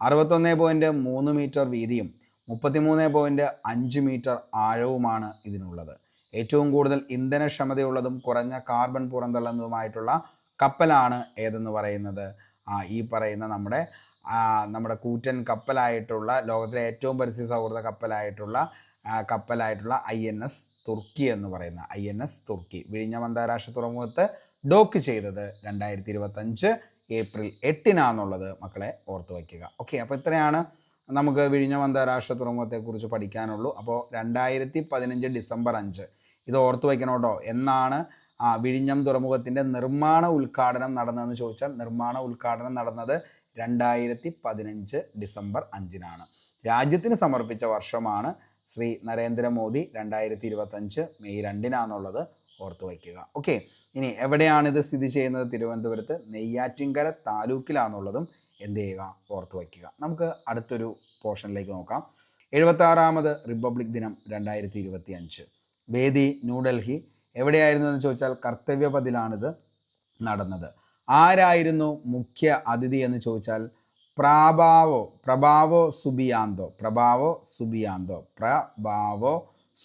61.3 മീറ്റർ വീതിയും 33.5 മീറ്റർ ആഴവുമാണ് ഇതിനുള്ളത്. ഏറ്റവും കൂടുതൽ ഇന്ധനക്ഷമതയുള്ളതും കുറഞ്ഞ കാർബൺ പുറന്തള്ളുന്നതുമായിട്ടുള്ള കപ്പലാണ് ഏതെന്ന് പറയുന്നത് ഈ പറയുന്ന നമ്മുടെ കൂറ്റൻ കപ്പലായിട്ടുള്ള ലോകത്തിലെ ഏറ്റവും പരിസ്ഥിതി സൗഹൃദ കപ്പലായിട്ടുള്ള INS തുർക്കി എന്ന് പറയുന്ന INS തുർക്കി വിഴിഞ്ഞം അന്താരാഷ്ട്ര തുറമുഖത്ത് ഡോക്ക് ചെയ്തത് 2025 ഏപ്രിൽ 8-നാന്നുള്ളത് മക്കളെ ഓർത്ത് വയ്ക്കുക. ഓക്കെ, അപ്പോൾ ഇത്രയാണ് നമുക്ക് വിഴിഞ്ഞം അന്താരാഷ്ട്ര തുറമുഖത്തെക്കുറിച്ച് പഠിക്കാനുള്ളൂ. അപ്പോൾ 2015 ഡിസംബർ 5 ഇത് ഓർത്ത് വയ്ക്കണം കേട്ടോ. എന്നാണ് വിഴിഞ്ഞം തുറമുഖത്തിൻ്റെ നിർമ്മാണ ഉദ്ഘാടനം നടന്നതെന്ന് ചോദിച്ചാൽ നിർമ്മാണ ഉദ്ഘാടനം നടന്നത് 2015 ഡിസംബർ 5-നാണ്. രാജ്യത്തിന് സമർപ്പിച്ച വർഷമാണ് ശ്രീ നരേന്ദ്രമോദി 2025 മെയ് 2-നാന്നുള്ളത് ഓർത്ത് വയ്ക്കുക. ഓക്കെ, ഇനി എവിടെയാണ് ഇത് സ്ഥിതി ചെയ്യുന്നത്? തിരുവനന്തപുരത്ത് നെയ്യാറ്റിൻകര താലൂക്കിലാണെന്നുള്ളതും എന്ത് ചെയ്യുക? ഓർത്ത് വയ്ക്കുക. നമുക്ക് അടുത്തൊരു പോർഷനിലേക്ക് നോക്കാം. 76ാമത് റിപ്പബ്ലിക് ദിനം 2025. വേദി ന്യൂഡൽഹി. എവിടെയായിരുന്നു എന്ന് ചോദിച്ചാൽ കർത്തവ്യപഥിലാണിത് നടന്നത്. ആരായിരുന്നു മുഖ്യ അതിഥി എന്ന് ചോദിച്ചാൽ പ്രഭാവോ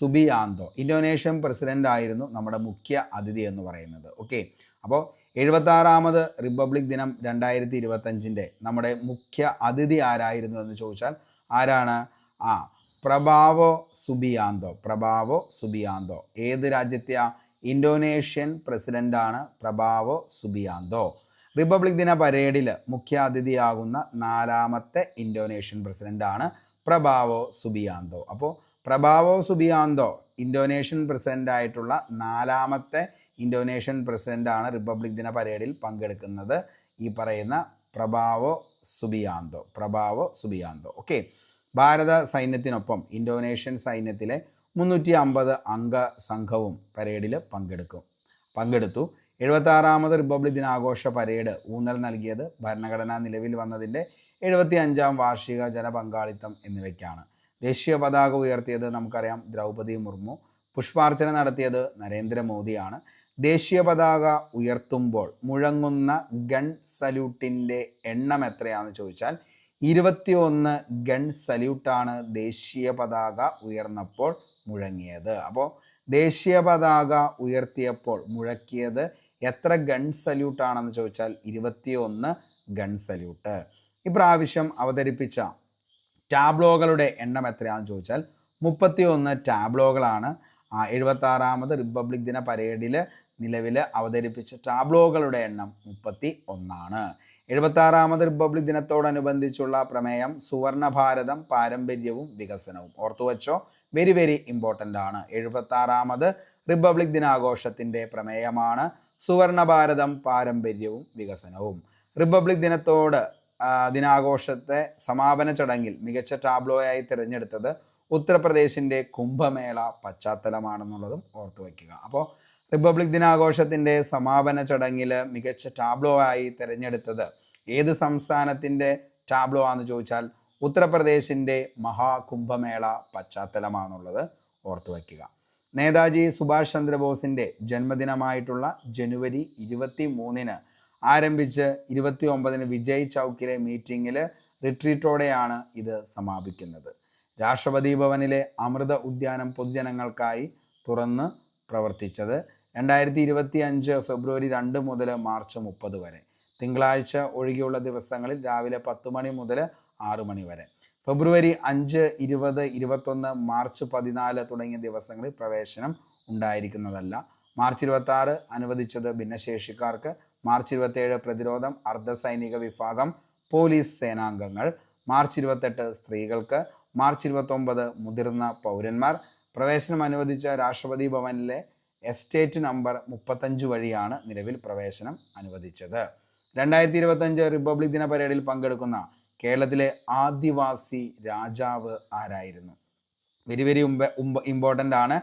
സുബിയാന്തോ ഇന്തോനേഷ്യൻ പ്രസിഡന്റ് ആയിരുന്നു നമ്മുടെ മുഖ്യ അതിഥി എന്ന് പറയുന്നത്. ഓക്കെ, അപ്പോൾ 76ാമത് റിപ്പബ്ലിക് ദിനം 2025 നമ്മുടെ മുഖ്യ അതിഥി ആരായിരുന്നു എന്ന് ചോദിച്ചാൽ ആരാണ്? പ്രഭാവോ സുബിയാന്തോ. ഏത് രാജ്യത്തെ? ഇന്തോനേഷ്യൻ പ്രസിഡന്റാണ് പ്രഭാവോ സുബിയാന്തോ. റിപ്പബ്ലിക് ദിന പരേഡിൽ മുഖ്യ അതിഥിയാകുന്ന 4ാമത്തെ ഇന്തോനേഷ്യൻ പ്രസിഡന്റാണ് പ്രഭാവോ സുബിയാന്തോ. അപ്പോൾ പ്രഭാവോ സുബിയാന്തോ ഇന്തോനേഷ്യൻ പ്രസിഡന്റായിട്ടുള്ള 4ാമത്തെ ഇന്തോനേഷ്യൻ പ്രസിഡന്റാണ് റിപ്പബ്ലിക് ദിന പരേഡിൽ പങ്കെടുക്കുന്നത്. ഈ പറയുന്ന പ്രഭാവോ സുബിയാന്തോ. ഓക്കെ, ഭാരത സൈന്യത്തിനൊപ്പം ഇന്തോനേഷ്യൻ സൈന്യത്തിലെ 350 അംഗ സംഘവും പരേഡിൽ പങ്കെടുത്തു. 76ാമത് റിപ്പബ്ലിക് ദിനാഘോഷ പരേഡ് ഊന്നൽ നൽകിയത് ഭരണഘടന നിലവിൽ വന്നതിൻ്റെ 75ാം വാർഷിക ജനപങ്കാളിത്തം എന്നിവയ്ക്കാണ്. ദേശീയ പതാക ഉയർത്തിയത് നമുക്കറിയാം ദ്രൗപദി മുർമു. പുഷ്പാർച്ചന നടത്തിയത് നരേന്ദ്രമോദിയാണ്. ദേശീയ പതാക ഉയർത്തുമ്പോൾ മുഴങ്ങുന്ന ഗൺ സല്യൂട്ടിൻ്റെ എണ്ണം എത്രയാണെന്ന് ചോദിച്ചാൽ 21 ഗൺ സല്യൂട്ടാണ് ദേശീയ പതാക ഉയർന്നപ്പോൾ മുഴങ്ങിയത്. അപ്പോൾ ദേശീയ പതാക ഉയർത്തിയപ്പോൾ മുഴക്കിയത് എത്ര ഗൺ സല്യൂട്ടാണെന്ന് ചോദിച്ചാൽ 21 ഗൺ സല്യൂട്ട്. ഇപ്രാവശ്യം അവതരിപ്പിച്ച ടാബ്ലോകളുടെ എണ്ണം എത്രയാണെന്ന് ചോദിച്ചാൽ 31 ടാബ്ലോകളാണ് 76ാമത് റിപ്പബ്ലിക് ദിന പരേഡിൽ നിലവിൽ അവതരിപ്പിച്ച ടാബ്ലോകളുടെ എണ്ണം 31ആണ്. 76ാമത് റിപ്പബ്ലിക് ദിനത്തോടനുബന്ധിച്ചുള്ള പ്രമേയം സുവർണ ഭാരതം പാരമ്പര്യവും വികസനവും. ഓർത്തുവച്ചോ, വെരി വെരി ഇമ്പോർട്ടൻ്റ് ആണ്. 76ാമത് റിപ്പബ്ലിക് ദിനാഘോഷത്തിൻ്റെ പ്രമേയമാണ് സുവർണ ഭാരതം പാരമ്പര്യവും വികസനവും. റിപ്പബ്ലിക് ദിനാഘോഷത്തെ സമാപന ചടങ്ങിൽ മികച്ച ടാബ്ലോയായി തിരഞ്ഞെടുത്തത് ഉത്തർപ്രദേശിൻ്റെ കുംഭമേള പശ്ചാത്തലമാണെന്നുള്ളതും ഓർത്തു വയ്ക്കുക. അപ്പോൾ റിപ്പബ്ലിക് ദിനാഘോഷത്തിൻ്റെ സമാപന ചടങ്ങിൽ മികച്ച ടാബ്ലോ ആയി തിരഞ്ഞെടുത്തത് ഏത് സംസ്ഥാനത്തിൻ്റെ ടാബ്ലോ ആണെന്ന് ചോദിച്ചാൽ ഉത്തർപ്രദേശിൻ്റെ മഹാകുംഭമേള പശ്ചാത്തലമാണെന്നുള്ളത് ഓർത്തു വയ്ക്കുക. നേതാജി സുഭാഷ് ചന്ദ്രബോസിൻ്റെ ജന്മദിനമായിട്ടുള്ള ജനുവരി 23-ന് ആരംഭിച്ച് 29-ന് വിജയ് ചൗക്കിലെ മീറ്റിങ്ങിൽ റിട്രീറ്റോടെയാണ് ഇത് സമാപിക്കുന്നത്. രാഷ്ട്രപതി ഭവനിലെ അമൃത ഉദ്യാനം പൊതുജനങ്ങൾക്കായി തുറന്ന് പ്രവർത്തിച്ചത് 2025 ഫെബ്രുവരി 2 മുതൽ മാർച്ച് 30 വരെ. തിങ്കളാഴ്ച ഒഴികെയുള്ള ദിവസങ്ങളിൽ രാവിലെ 10 മണി മുതൽ 6 മണി വരെ. ഫെബ്രുവരി 5, 20, 21, മാർച്ച് 14 തുടങ്ങിയ ദിവസങ്ങളിൽ പ്രവേശനം ഉണ്ടായിരിക്കുന്നതല്ല. മാർച്ച് 26 അനുവദിച്ചത് ഭിന്നശേഷിക്കാർക്ക്. മാർച്ച് 27 പ്രതിരോധം, അർദ്ധസൈനിക വിഭാഗം, പോലീസ് സേനാംഗങ്ങൾ. മാർച്ച് 28 സ്ത്രീകൾക്ക്. മാർച്ച് 29 മുതിർന്ന പൗരന്മാർ. പ്രവേശനം അനുവദിച്ച രാഷ്ട്രപതി ഭവനിലെ എസ്റ്റേറ്റ് നമ്പർ 35 വഴിയാണ് നിലവിൽ പ്രവേശനം അനുവദിച്ചത്. 2025 റിപ്പബ്ലിക് ദിന പരേഡിൽ പങ്കെടുക്കുന്ന കേരളത്തിലെ ആദിവാസി രാജാവ് ആരായിരുന്നു? വെരി വെരി ഇമ്പോർട്ടൻ്റ് ആണ്.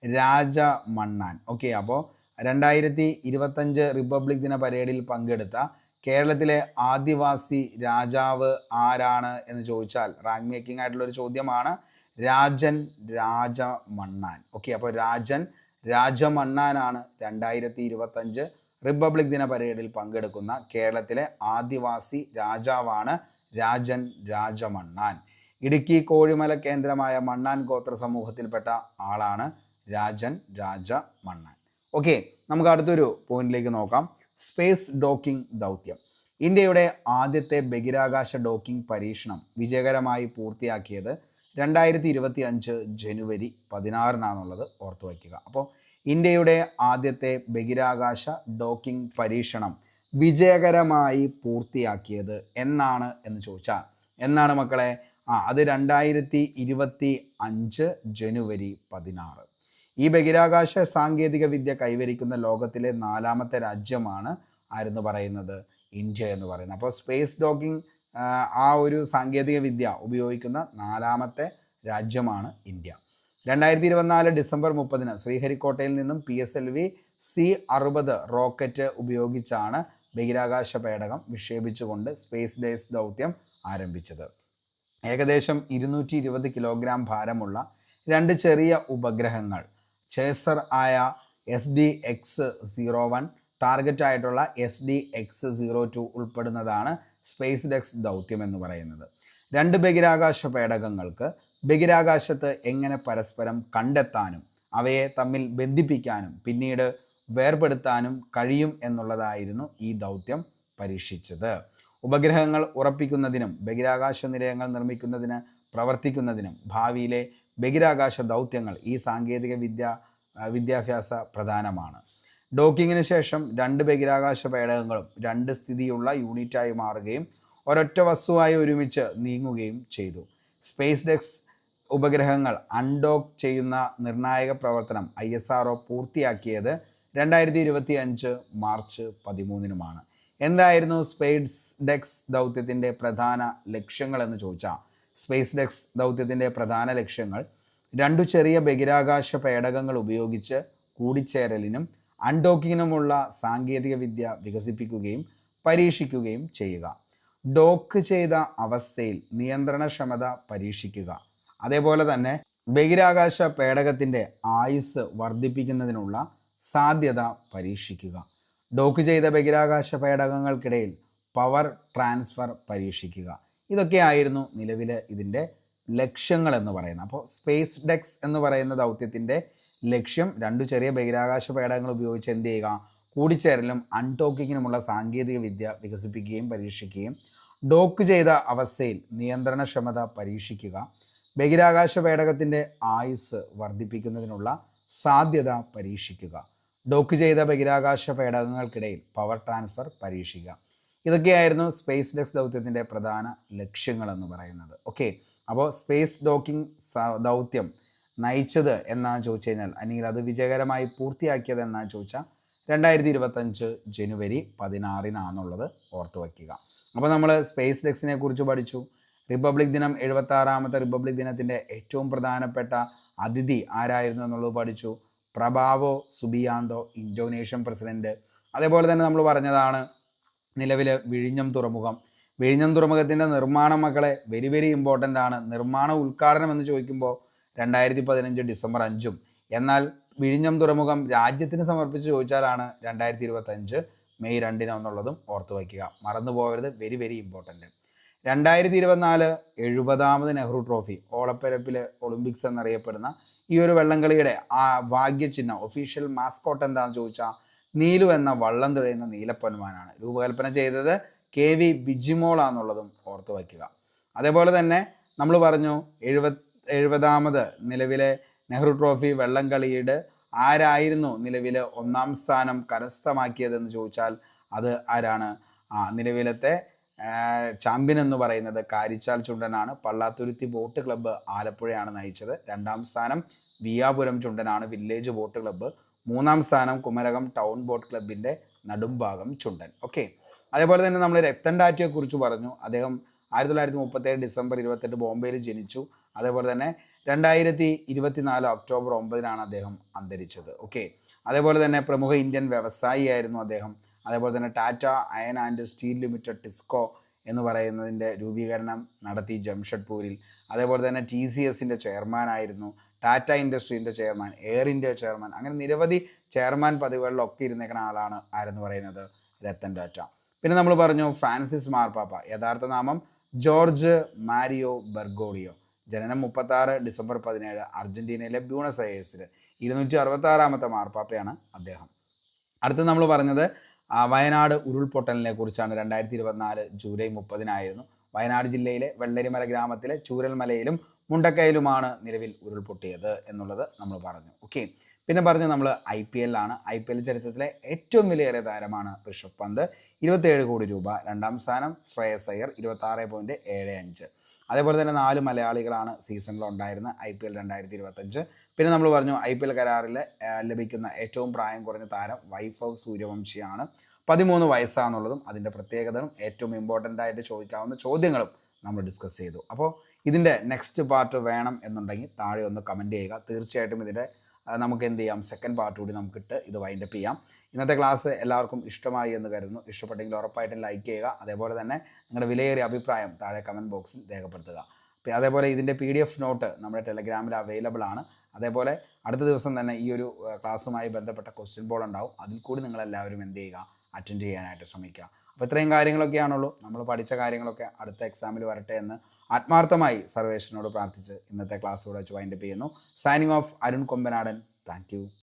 രാജമണ്ണാൻ. ഓക്കെ, അപ്പോൾ 2025 റിപ്പബ്ലിക് ദിന പരേഡിൽ പങ്കെടുത്ത കേരളത്തിലെ ആദിവാസി രാജാവ് ആരാണ് എന്ന് ചോദിച്ചാൽ റാങ്ക് മേക്കിംഗ് ആയിട്ടുള്ള ഒരു ചോദ്യമാണ്. രാജമണ്ണാൻ. ഓക്കെ, അപ്പോൾ രാജമണ്ണാനാണ് 2025 റിപ്പബ്ലിക് ദിന പരേഡിൽ പങ്കെടുക്കുന്ന കേരളത്തിലെ ആദിവാസി രാജാവാണ് രാജമണ്ണാൻ. ഇടുക്കി കോഴിമല കേന്ദ്രമായ മണ്ണാൻ ഗോത്ര സമൂഹത്തിൽപ്പെട്ട ആളാണ് രാജമണ്ണാൻ. ഓക്കെ, നമുക്ക് അടുത്തൊരു പോയിന്റിലേക്ക് നോക്കാം. സ്പേസ് ഡോക്കിംഗ് ദൗത്യം. ഇന്ത്യയുടെ ആദ്യത്തെ ബഹിരാകാശ ഡോക്കിംഗ് പരീക്ഷണം വിജയകരമായി പൂർത്തിയാക്കിയത് 2025 ജനുവരി 16 ഓർത്തു വയ്ക്കുക. അപ്പോൾ ഇന്ത്യയുടെ ആദ്യത്തെ ബഹിരാകാശ ഡോക്കിംഗ് പരീക്ഷണം വിജയകരമായി പൂർത്തിയാക്കിയത് എന്നാണ് എന്ന് ചോദിച്ചാൽ എന്നാണ് മക്കളെ? അത് 2025 ജനുവരി 16. ഈ ബഹിരാകാശ സാങ്കേതിക വിദ്യ കൈവരിക്കുന്ന ലോകത്തിലെ 4ാമത്തെ രാജ്യമാണ് ആരെന്ന് പറയുന്നത്? ഇന്ത്യ എന്ന് പറയുന്നത്. അപ്പോൾ സ്പേസ് ഡോക്കിംഗ് ആ ഒരു സാങ്കേതിക വിദ്യ ഉപയോഗിക്കുന്ന 4ാമത്തെ രാജ്യമാണ് ഇന്ത്യ. 2024 ഡിസംബർ 30 ശ്രീഹരിക്കോട്ടയിൽ നിന്നും PSLV C-60 റോക്കറ്റ് ഉപയോഗിച്ചാണ് ബഹിരാകാശ പേടകം വിക്ഷേപിച്ചുകൊണ്ട് സ്പേസ് ഡേയ്സ് ദൗത്യം ആരംഭിച്ചത്. ഏകദേശം 220 കിലോഗ്രാം ഭാരമുള്ള 2 ചെറിയ ഉപഗ്രഹങ്ങൾ ചേസർ ആയ SDX-01, ടാർഗറ്റ് ആയിട്ടുള്ള SDX-02 ഉൾപ്പെടുന്നതാണ് സ്പേസ് ഡെക്സ് ദൗത്യം എന്ന് പറയുന്നത്. 2 ബഹിരാകാശ പേടകങ്ങൾക്ക് ബഹിരാകാശത്ത് എങ്ങനെ പരസ്പരം കണ്ടെത്താനും അവയെ തമ്മിൽ ബന്ധിപ്പിക്കാനും പിന്നീട് വേർപെടുത്താനും കഴിയും എന്നുള്ളതായിരുന്നു ഈ ദൗത്യം പരീക്ഷിച്ചത്. ഉപഗ്രഹങ്ങൾ ഉറപ്പിക്കുന്നതിനും ബഹിരാകാശ നിലയങ്ങൾ നിർമ്മിക്കുന്നതിന് പ്രവർത്തിക്കുന്നതിനും ഭാവിയിലെ ബഹിരാകാശ ദൗത്യങ്ങൾ ഈ സാങ്കേതിക വിദ്യാഭ്യാസ പ്രധാനമാണ്. ഡോക്കിങ്ങിന് ശേഷം 2 ബഹിരാകാശ പേടകങ്ങളും 2 സ്ഥിതിയുള്ള യൂണിറ്റായി മാറുകയും ഒരൊറ്റ വസ്തുവായി ഒരുമിച്ച് നീങ്ങുകയും ചെയ്തു. സ്പേസ് ഡെക്സ് ഉപഗ്രഹങ്ങൾ അൺഡോക്ക് ചെയ്യുന്ന നിർണായക പ്രവർത്തനം ISRO പൂർത്തിയാക്കിയത് 2025 മാർച്ച് 13 എന്തായിരുന്നു സ്പേസ് ഡെക്സ് ദൗത്യത്തിൻ്റെ പ്രധാന ലക്ഷ്യങ്ങൾ എന്ന് ചോദിച്ചാൽ സ്പേസ് ഡെക്സ് ദൗത്യത്തിൻ്റെ പ്രധാന ലക്ഷ്യങ്ങൾ 2 ചെറിയ ബഹിരാകാശ പേടകങ്ങൾ ഉപയോഗിച്ച് കൂടിച്ചേരലിനും അൺഡോക്കിങ്ങിനുമുള്ള സാങ്കേതിക വിദ്യ വികസിപ്പിക്കുകയും പരീക്ഷിക്കുകയും ചെയ്യുക. ഡോക്ക് ചെയ്ത അവസ്ഥയിൽ നിയന്ത്രണക്ഷമത പരീക്ഷിക്കുക. അതേപോലെ തന്നെ ബഹിരാകാശ പേടകത്തിൻ്റെ ആയുസ് വർദ്ധിപ്പിക്കുന്നതിനുള്ള സാധ്യത പരീക്ഷിക്കുക. ഡോക്ക് ചെയ്ത ബഹിരാകാശ പേടകങ്ങൾക്കിടയിൽ പവർ ട്രാൻസ്ഫർ പരീക്ഷിക്കുക. ഇതൊക്കെയായിരുന്നു നിലവിലെ ഇതിൻ്റെ ലക്ഷ്യങ്ങൾ എന്ന് പറയുന്നത്. അപ്പോൾ സ്പേസ് ഡെക്സ് എന്ന് പറയുന്ന ദൗത്യത്തിൻ്റെ ലക്ഷ്യം 2 ചെറിയ ബഹിരാകാശ പേടകങ്ങൾ ഉപയോഗിച്ച് എന്ത് ചെയ്യുക? കൂടിച്ചേരലും അൺഡോക്കിങ്ങിനുമുള്ള സാങ്കേതിക വിദ്യ വികസിപ്പിക്കുകയും പരീക്ഷിക്കുകയും ഡോക്ക് ചെയ്ത അവസ്ഥയിൽ നിയന്ത്രണക്ഷമത പരീക്ഷിക്കുക, ബഹിരാകാശ പേടകത്തിൻ്റെ ആയുസ് വർദ്ധിപ്പിക്കുന്നതിനുള്ള സാധ്യത പരീക്ഷിക്കുക, ഡോക്ക് ചെയ്ത ബഹിരാകാശ പേടകങ്ങൾക്കിടയിൽ പവർ ട്രാൻസ്ഫർ പരീക്ഷിക്കുക. ഇതൊക്കെയായിരുന്നു സ്പേസ് ഡെക്സ് ദൗത്യത്തിൻ്റെ പ്രധാന ലക്ഷ്യങ്ങൾ എന്ന് പറയുന്നത്. ഓക്കെ, അപ്പോൾ സ്പേസ് ഡോക്കിംഗ് ദൗത്യം നയിച്ചത് എന്നാണ് ചോദിച്ചു കഴിഞ്ഞാൽ, അല്ലെങ്കിൽ അത് വിജയകരമായി പൂർത്തിയാക്കിയത് എന്നാണ് ചോദിച്ചാൽ 2025 ജനുവരി 16 ഓർത്തു വയ്ക്കുക. അപ്പോൾ നമ്മൾ സ്പേസ് ഡെക്സിനെ കുറിച്ച് പഠിച്ചു. റിപ്പബ്ലിക് ദിനം 76ാമത്തെ റിപ്പബ്ലിക് ദിനത്തിൻ്റെ ഏറ്റവും പ്രധാനപ്പെട്ട അതിഥി ആരായിരുന്നു എന്നുള്ളത് പഠിച്ചു. പ്രഭാവോ സുബിയാന്തോ, ഇന്തോനേഷ്യൻ പ്രസിഡന്റ്. അതേപോലെ തന്നെ നമ്മൾ പറഞ്ഞതാണ് നിലവിലെ വിഴിഞ്ഞം തുറമുഖത്തിൻ്റെ നിർമ്മാണം മക്കളെ വെരി വെരി ഇമ്പോർട്ടൻ്റ് ആണ്. നിർമ്മാണ ഉദ്ഘാടനം എന്ന് ചോദിക്കുമ്പോൾ 2015 ഡിസംബർ 5, എന്നാൽ വിഴിഞ്ഞം തുറമുഖം രാജ്യത്തിന് സമർപ്പിച്ച് ചോദിച്ചാലാണ് 2025 മെയ് 2 എന്നുള്ളതും ഓർത്തു വയ്ക്കുക. മറന്നുപോകരുത്, വെരി വെരി ഇമ്പോർട്ടൻ്റ്. 2024 70ാമത് നെഹ്റു ട്രോഫി, ഓളപ്പരപ്പിലെ ഒളിമ്പിക്സ് എന്നറിയപ്പെടുന്ന ഈ ഒരു വള്ളംകളിയുടെ ആ ഭാഗ്യചിഹ്നം ഒഫീഷ്യൽ മാസ്കോട്ട് എന്താണെന്ന് ചോദിച്ചാൽ നീലു എന്ന വള്ളം തുഴയുന്ന നീലപ്പൊന്മാനാണ്. രൂപകൽപ്പന ചെയ്തത് KV ബിജിമോളാന്നുള്ളതും ഓർത്തു വയ്ക്കുക. അതേപോലെ തന്നെ നമ്മൾ പറഞ്ഞു 70ാമത് നിലവിലെ നെഹ്റു ട്രോഫി വള്ളംകളിയുടെ ആരായിരുന്നു നിലവിലെ 1ാം സ്ഥാനം കരസ്ഥമാക്കിയതെന്ന് ചോദിച്ചാൽ അത് ആരാണ്? നിലവിലത്തെ ചാമ്പ്യൻ എന്ന് പറയുന്നത് കാരിച്ചാൽ ചുണ്ടനാണ്. പള്ളാത്തുരുത്തി ബോട്ട് ക്ലബ്ബ് ആലപ്പുഴയാണ് നയിച്ചത്. 2ാം സ്ഥാനം വിയാപുരം ചുണ്ടനാണ്, വില്ലേജ് ബോട്ട് ക്ലബ്ബ്. 3ാം സ്ഥാനം കുമരകം ടൗൺ ബോട്ട് ക്ലബിൻ്റെ നെടുംഭാഗം ചുണ്ടൻ. ഓക്കെ. അതേപോലെ തന്നെ നമ്മൾ രത്തൻ ടാറ്റയെ കുറിച്ച് പറഞ്ഞു. അദ്ദേഹം 1937 ഡിസംബർ 28 ബോംബെയിൽ ജനിച്ചു. അതേപോലെ തന്നെ 2024 ഒക്ടോബർ 9 അദ്ദേഹം അന്തരിച്ചത്. ഓക്കെ. അതേപോലെ തന്നെ പ്രമുഖ ഇന്ത്യൻ വ്യവസായിയായിരുന്നു അദ്ദേഹം. അതേപോലെ തന്നെ Tata iron and steel limited TISCO എന്ന് പറയുന്നതിൻ്റെ രൂപീകരണം നടത്തി ജംഷഡ്പൂരിൽ. അതേപോലെ തന്നെ TCSൻ്റെ ചെയർമാനായിരുന്നു, ടാറ്റ ഇൻഡസ്ട്രീൻ്റെ ചെയർമാൻ, എയർ ഇന്ത്യ ചെയർമാൻ, അങ്ങനെ നിരവധി ചെയർമാൻ പദവികളിലൊക്കെ ഇരുന്നേക്കുന്ന ആളാണ് ആരെന്ന് പറയുന്നത്? രത്തൻ ടാറ്റ. പിന്നെ നമ്മൾ പറഞ്ഞു ഫ്രാൻസിസ് മാർപ്പാപ്പ. യഥാർത്ഥ നാമം ജോർജ് മാരിയോ ബെർഗോഡിയോ. ജനനം 36 ഡിസംബർ 17 അർജന്റീനയിലെ ബ്യൂണസ് അയേഴ്സിൽ. 266ാമത്തെ മാർപ്പാപ്പയാണ് അദ്ദേഹം. അടുത്ത് നമ്മൾ പറഞ്ഞത് വയനാട് ഉരുൾപൊട്ടലിനെ കുറിച്ചാണ്. 2024 ജൂലൈ 30 വയനാട് ജില്ലയിലെ വെള്ളരിമല ഗ്രാമത്തിലെ ചൂരൽമലയിലും മുണ്ടക്കയിലുമാണ് നിലവിൽ ഉരുൾപൊട്ടിയത് എന്നുള്ളത് നമ്മൾ പറഞ്ഞു. ഓക്കെ. പിന്നെ പറഞ്ഞ് നമ്മൾ IPL ആണ്. IPL ചരിത്രത്തിലെ ഏറ്റവും വിലയേറിയ താരമാണ് ഋഷഭ് പന്ത്, 27 കോടി രൂപ. 2ാം സ്ഥാനം ശ്രേയസ് അയ്യർ, 26.75. അതേപോലെ തന്നെ 4 മലയാളികളാണ് സീസണിൽ ഉണ്ടായിരുന്ന IPL 2025. പിന്നെ നമ്മൾ പറഞ്ഞു IPL കരാറിൽ ലഭിക്കുന്ന ഏറ്റവും പ്രായം കുറഞ്ഞ താരം വൈഭവ് സൂര്യവംശിയാണ്. 13 വയസ്സാണെന്നുള്ളതും അതിൻ്റെ പ്രത്യേകതയും ഏറ്റവും ഇമ്പോർട്ടൻ്റ് ആയിട്ട് ചോദിക്കാവുന്ന ചോദ്യങ്ങളും നമ്മൾ ഡിസ്കസ് ചെയ്തു. അപ്പോൾ ഇതിൻ്റെ നെക്സ്റ്റ് പാർട്ട് വേണം എന്നുണ്ടെങ്കിൽ താഴെ ഒന്ന് കമൻറ്റ് ചെയ്യുക. തീർച്ചയായിട്ടും ഇതിൻ്റെ നമുക്ക് എന്ത് ചെയ്യാം, സെക്കൻഡ് പാർട്ട് കൂടി നമുക്കിട്ട് ഇത് വൈൻഡപ്പ് ചെയ്യാം. ഇന്നത്തെ ക്ലാസ് എല്ലാവർക്കും ഇഷ്ടമായി എന്ന് കരുതുന്നു. ഇഷ്ടപ്പെട്ടെങ്കിൽ ഉറപ്പായിട്ടും ലൈക്ക് ചെയ്യുക. അതേപോലെ തന്നെ നിങ്ങളുടെ വിലയേറിയ അഭിപ്രായം താഴെ കമൻറ്റ് ബോക്സിൽ രേഖപ്പെടുത്തുക. അതേപോലെ ഇതിൻ്റെ PDF നോട്ട് നമ്മുടെ ടെലഗ്രാമിൽ അവൈലബിൾ ആണ്. അതേപോലെ അടുത്ത ദിവസം തന്നെ ഈ ഒരു ക്ലാസ്സുമായി ബന്ധപ്പെട്ട ക്വസ്റ്റ്യൻ ബോൾ ഉണ്ടാവും. അതിൽ കൂടി നിങ്ങളെല്ലാവരും എന്ത് ചെയ്യുക, അറ്റൻഡ് ചെയ്യാനായിട്ട് ശ്രമിക്കുക. അപ്പോൾ ഇത്രയും കാര്യങ്ങളൊക്കെയാണുള്ളൂ. നമ്മൾ പഠിച്ച കാര്യങ്ങളൊക്കെ അടുത്ത എക്സാമിൽ വരട്ടെ എന്ന് ആത്മാർത്ഥമായി സർവേശ്വരനോട് പ്രാർത്ഥിച്ച് ഇന്നത്തെ ക്ലാസ് ഇവിടെ വെച്ച് വൈൻഡപ്പ് ചെയ്യുന്നു. Signing off, Arun Kombanadan. Thank you.